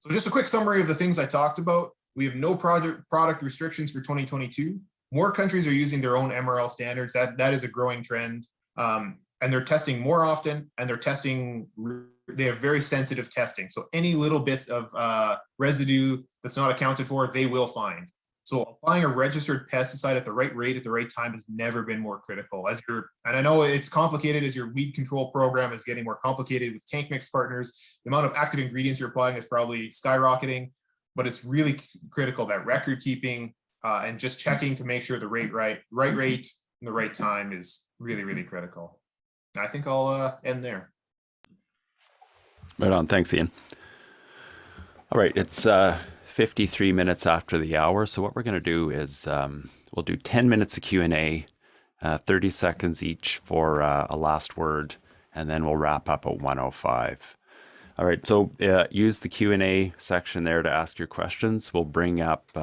So just a quick summary of the things I talked about. We have no product restrictions for 2022. More countries are using their own MRL standards. That is a growing trend. And they're testing more often, and they have very sensitive testing. So any little bits of residue that's not accounted for, they will find. So applying a registered pesticide at the right rate at the right time has never been more critical. And I know it's complicated as your weed control program is getting more complicated with tank mix partners. The amount of active ingredients you're applying is probably skyrocketing, but it's really critical that record keeping and just checking to make sure the right rate and the right time is really, really critical. I think I'll end there. Right on. Thanks, Ian. All right. It's 53 minutes after the hour. So what we're going to do is we'll do 10 minutes of Q&A, 30 seconds each for a last word, and then we'll wrap up at 1:05. All right. So use the Q&A section there to ask your questions. We'll bring up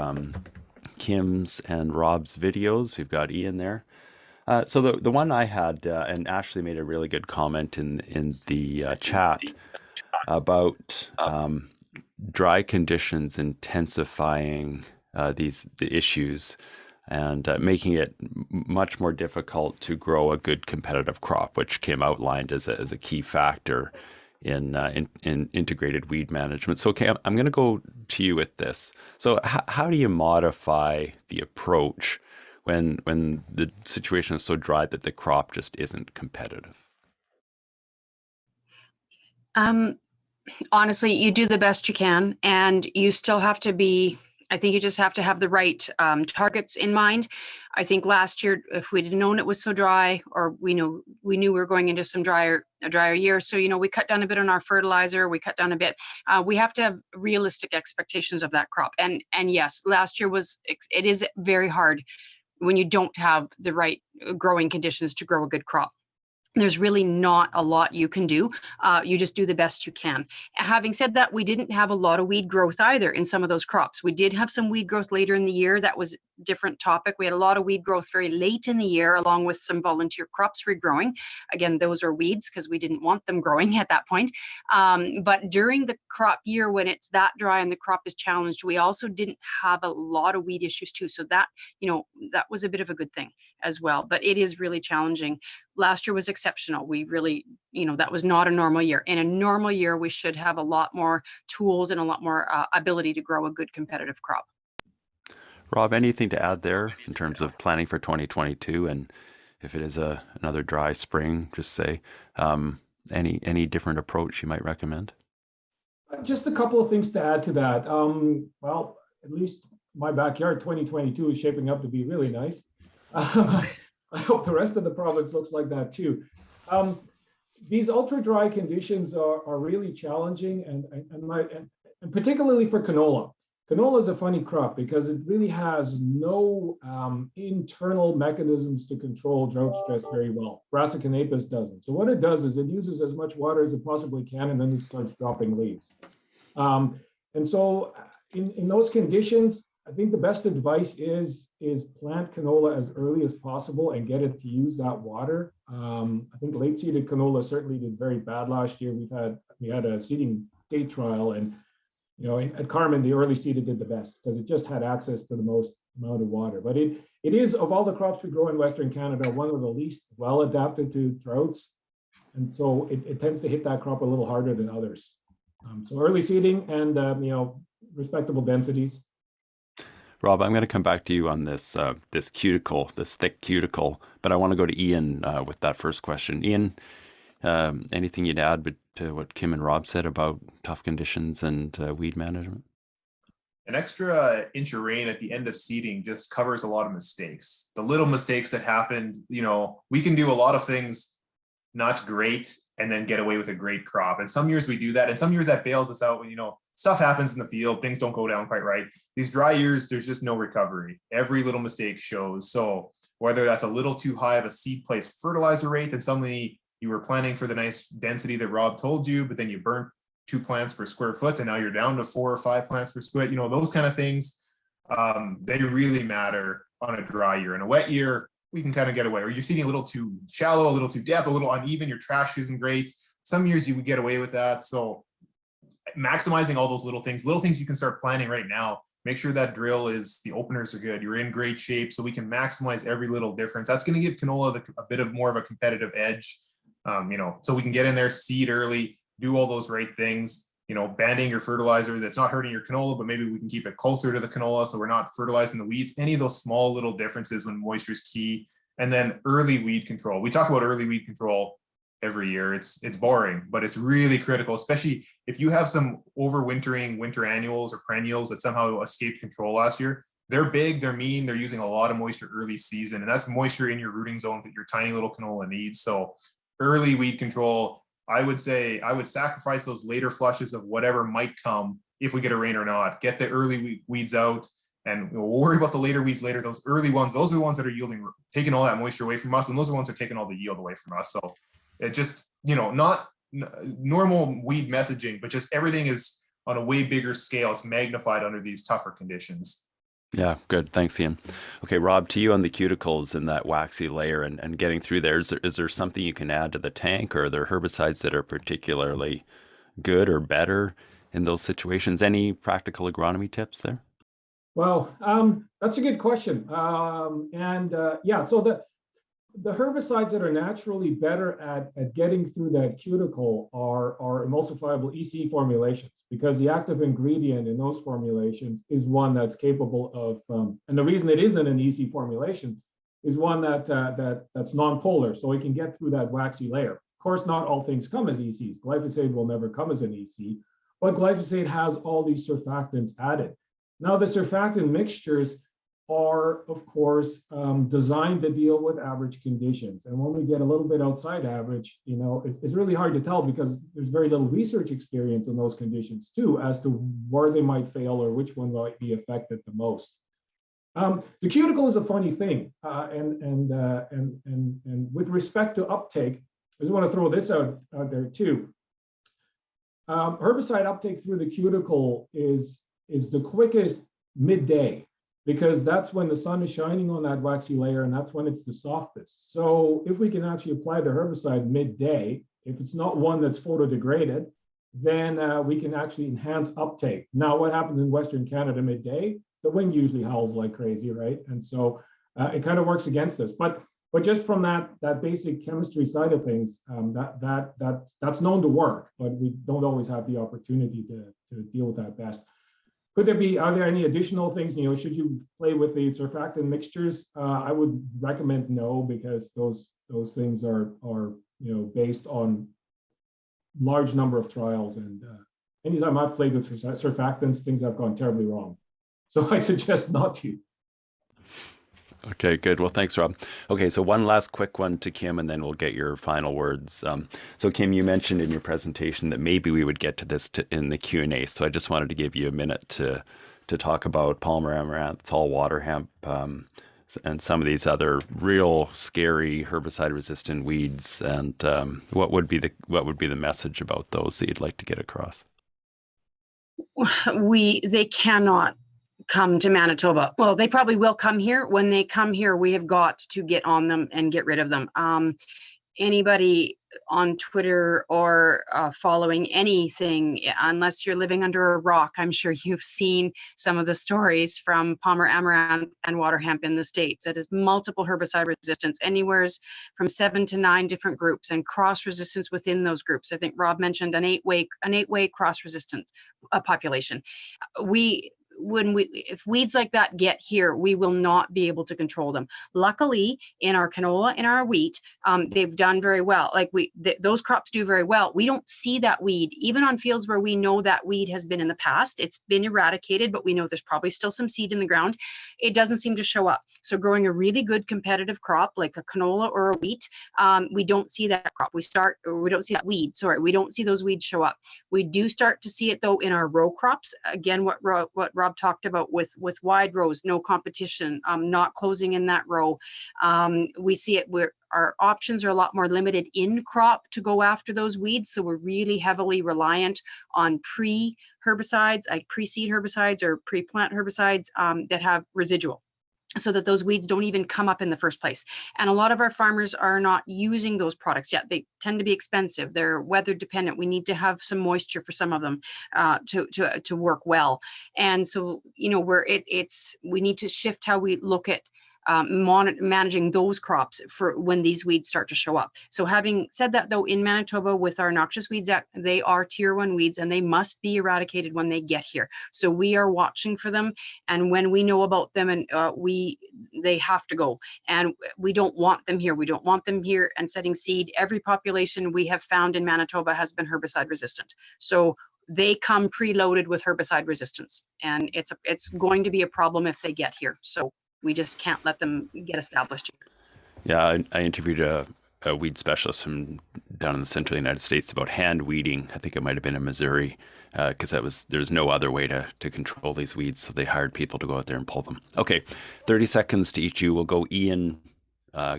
Kim's and Rob's videos. We've got Ian there. So the one I had, and Ashley made a really good comment in the chat about dry conditions intensifying the issues and making it much more difficult to grow a good competitive crop, which Kim outlined as a key factor in integrated weed management. So, okay, I'm going to go to you with this. So how do you modify the approach when the situation is so dry that the crop just isn't competitive? Honestly, you do the best you can, and you still have to be I think you just have to have the right targets in mind. I think last year, if we'd known it was so dry, or we knew we were going into a drier year, so we cut down a bit on our fertilizer, we cut down a bit. We have to have realistic expectations of that crop. And yes, last year it is very hard when you don't have the right growing conditions to grow a good crop. There's really not a lot you can do. You just do the best you can. Having said that, we didn't have a lot of weed growth either in some of those crops. We did have some weed growth later in the year. That was a different topic. We had a lot of weed growth very late in the year, along with some volunteer crops regrowing. Again, those are weeds because we didn't want them growing at that point. But during the crop year, when it's that dry and the crop is challenged, we also didn't have a lot of weed issues too. So that, that was a bit of a good thing as well. But it is really challenging. Last year was exceptional. We really, that was not a normal year. In a normal year, we should have a lot more tools and a lot more ability to grow a good competitive crop. Rob, anything to add there in terms of planning for 2022? And if it is another dry spring, just say any different approach you might recommend? Just a couple of things to add to that. Well, at least my backyard 2022 is shaping up to be really nice. I hope the rest of the province looks like that too. These ultra dry conditions are really challenging, and particularly for canola. Canola is a funny crop because it really has no internal mechanisms to control drought stress very well. Brassica apis doesn't. So what it does is it uses as much water as it possibly can, and then it starts dropping leaves. And so in those conditions, I think the best advice is plant canola as early as possible and get it to use that water. I think late seeded canola certainly did very bad last year. We had a seeding date trial, and at Carmen, the early seeded did the best because it just had access to the most amount of water. But it is, of all the crops we grow in Western Canada, one of the least well adapted to droughts. And so it tends to hit that crop a little harder than others. So early seeding and respectable densities. Rob, I'm going to come back to you on this cuticle, this thick cuticle, but I want to go to Ian with that first question. Ian, anything you'd add to what Kim and Rob said about tough conditions and weed management? An extra inch of rain at the end of seeding just covers a lot of mistakes. The little mistakes that happened, we can do a lot of things not great and then get away with a great crop. And some years we do that. And some years that bails us out when, stuff happens in the field, things don't go down quite right. These dry years, there's just no recovery. Every little mistake shows. So whether that's a little too high of a seed place fertilizer rate, and suddenly you were planning for the nice density that Rob told you, but then you burnt 2 plants per square foot and now you're down to 4 or 5 plants per square, those kind of things, they really matter on a dry year. In a wet year, we can kind of get away, or you're seeding a little too shallow, a little too depth, a little uneven, your trash isn't great. Some years you would get away with that. So maximizing all those little things you can start planning right now. Make sure that drill the openers are good. You're in great shape, so we can maximize every little difference. That's going to give canola a bit more of a competitive edge. So we can get in there, seed early, do all those right things, banding your fertilizer that's not hurting your canola, but maybe we can keep it closer to the canola so we're not fertilizing the weeds. Any of those small little differences when moisture is key. And then early weed control. We talk about early weed control every year. It's boring, but it's really critical, especially if you have some overwintering winter annuals or perennials that somehow escaped control last year. They're big, they're mean, they're using a lot of moisture early season, and that's moisture in your rooting zone that your tiny little canola needs. So early weed control, I would say I would sacrifice those later flushes of whatever might come if we get a rain or not. Get the early weeds out, and we'll worry about the later weeds later. Those early ones, those are the ones that are taking all that moisture away from us, and those are the ones that are taking all the yield away from us. So it just, not normal weed messaging, but just everything is on a way bigger scale. It's magnified under these tougher conditions. Yeah, good. Thanks, Ian. Okay, Rob, to you on the cuticles and that waxy layer and getting through there. Is there something you can add to the tank, or are there herbicides that are particularly good or better in those situations? Any practical agronomy tips there? Well, that's a good question. So the herbicides that are naturally better at getting through that cuticle are emulsifiable EC formulations, because the active ingredient in those formulations is one that's capable of, and the reason it isn't an EC formulation is one that's non-polar, so it can get through that waxy layer. Of course, not all things come as ECs. Glyphosate will never come as an EC, but glyphosate has all these surfactants added. Now, the surfactant mixtures are, of course, designed to deal with average conditions. And when we get a little bit outside average, it's really hard to tell because there's very little research experience in those conditions too, as to where they might fail or which one might be affected the most. The cuticle is a funny thing, and with respect to uptake, I just want to throw this out there too. Herbicide uptake through the cuticle is the quickest midday, because that's when the sun is shining on that waxy layer and that's when it's the softest. So if we can actually apply the herbicide midday, if it's not one that's photodegraded, then we can actually enhance uptake. Now, what happens in Western Canada midday? The wind usually howls like crazy, right? And so it kind of works against us. But just from that basic chemistry side of things, that's known to work, but we don't always have the opportunity to deal with that best. Are there any additional things, should you play with the surfactant mixtures? I would recommend no, because those things are based on large number of trials. And anytime I've played with surfactants, things have gone terribly wrong. So I suggest not to. Okay, good. Well, thanks, Rob. Okay, so one last quick one to Kim, and then we'll get your final words. So Kim, you mentioned in your presentation that maybe we would get to this in the Q&A. So I just wanted to give you a minute to talk about Palmer Amaranth, Fall Waterhemp, and some of these other real scary herbicide-resistant weeds. And what would be the message about those that you'd like to get across? They cannot come to Manitoba. Well, they probably will come here. When they come here, we have got to get on them and get rid of them. Anybody on Twitter or following anything, unless you're living under a rock, I'm sure you've seen some of the stories from Palmer Amaranth and Waterhemp in the States. That is multiple herbicide resistance, anywhere from 7 to 9 different groups, and cross resistance within those groups. I think Rob mentioned an eight-way cross resistant population. If weeds like that get here, we will not be able to control them. Luckily, in our canola and our wheat, they've done very well. Like those crops do very well. We don't see that weed, even on fields where we know that weed has been in the past. It's been eradicated, but we know there's probably still some seed in the ground. It doesn't seem to show up. So growing a really good competitive crop like a canola or a wheat, we don't see that crop. We don't see that weed. Sorry, we don't see those weeds show up. We do start to see it though in our row crops. Again, what Rob talked about with wide rows, no competition, not closing in that row. We see it where our options are a lot more limited in crop to go after those weeds. So we're really heavily reliant on pre-herbicides, like pre-seed herbicides or pre-plant herbicides that have residual, so that those weeds don't even come up in the first place. And a lot of our farmers are not using those products yet. They tend to be expensive. They're weather dependent. We need to have some moisture for some of them to work well. And so, we need to shift how we look at managing those crops for when these weeds start to show up. So having said that, though, in Manitoba with our Noxious Weeds Act, they are tier 1 weeds and they must be eradicated when they get here. So we are watching for them, and when we know about them, and they have to go, and we don't want them here. We don't want them here and setting seed. Every population we have found in Manitoba has been herbicide resistant. So they come preloaded with herbicide resistance, and it's going to be a problem if they get here. So we just can't let them get established here. Yeah, I interviewed a weed specialist from down in the central United States about hand weeding. I think it might have been in Missouri, because there's no other way to control these weeds. So they hired people to go out there and pull them. Okay, 30 seconds to each you. We'll go Ian,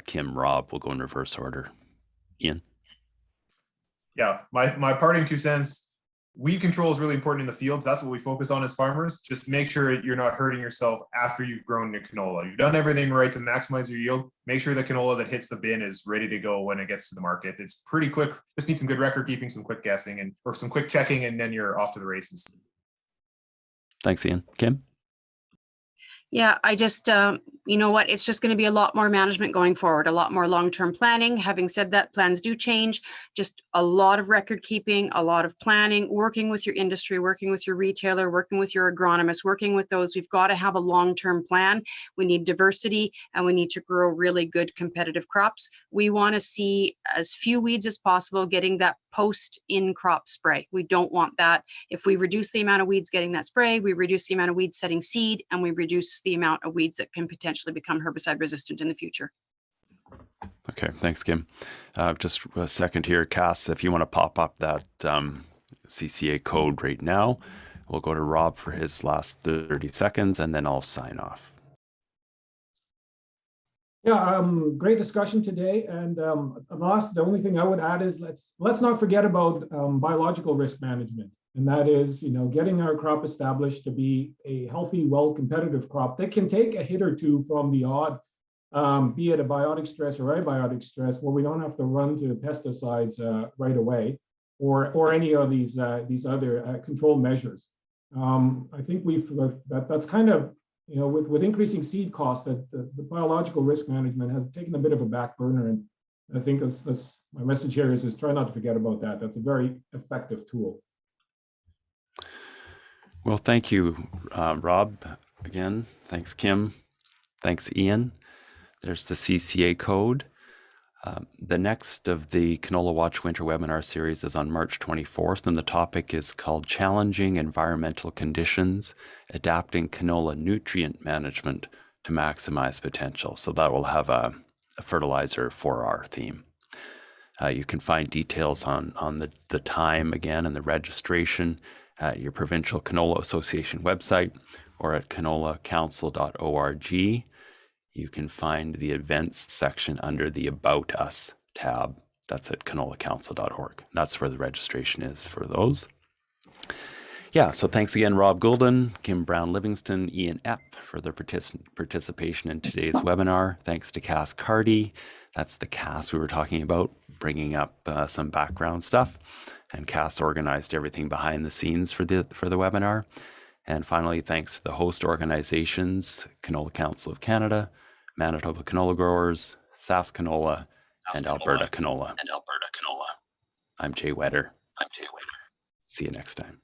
Kim, Rob. We'll go in reverse order. Ian? Yeah, my parting 2 cents. Weed control is really important in the fields. That's what we focus on as farmers. Just make sure you're not hurting yourself after you've grown your canola. You've done everything right to maximize your yield. Make sure the canola that hits the bin is ready to go when it gets to the market. It's pretty quick. Just need some good record keeping, some quick guessing, or some quick checking, and then you're off to the races. Thanks, Ian. Kim? Yeah, I just you know what, it's just going to be a lot more management going forward, a lot more long-term planning. Having said that, plans do change, just a lot of record keeping, a lot of planning, working with your industry, working with your retailer, working with your agronomist, working with those. We've got to have a long-term plan. We need diversity, and we need to grow really good competitive crops. We want to see as few weeds as possible getting that post in crop spray. We don't want that. If we reduce the amount of weeds getting that spray, we reduce the amount of weeds setting seed, and we reduce the amount of weeds that can potentially become herbicide resistant in the future. Okay, thanks, Kim. Just a second here, Cass, if you want to pop up that CCA code right now, we'll go to Rob for his last 30 seconds, and then I'll sign off. Yeah, great discussion today. And the only thing I would add is let's not forget about biological risk management. And that is, getting our crop established to be a healthy, well-competitive crop that can take a hit or two from the odd, be it a biotic stress or abiotic stress, where we don't have to run to pesticides right away, or any of these other control measures. I think that's kind of, with increasing seed costs, that the biological risk management has taken a bit of a back burner. And I think that's my message here is try not to forget about that. That's a very effective tool. Well, thank you, Rob, again. Thanks, Kim. Thanks, Ian. There's the CCA code. The next of the Canola Watch Winter Webinar Series is on March 24th, and the topic is called Challenging Environmental Conditions, Adapting Canola Nutrient Management to Maximize Potential. So that will have a fertilizer 4R theme. You can find details on the time again and the registration at your Provincial Canola Association website or at canolacouncil.org. You can find the events section under the About Us tab. That's at canolacouncil.org. That's where the registration is for those. Yeah, so thanks again, Rob Goulden, Kim Brown-Livingston, Ian Epp for their participation in today's webinar. Thanks to Cass Cardy. That's the Cass we were talking about, bringing up some background stuff. And Cass organized everything behind the scenes for the webinar. And finally, thanks to the host organizations, Canola Council of Canada, Manitoba Canola Growers, Sask Canola, and Alberta Canola. I'm Jay Wetter. See you next time.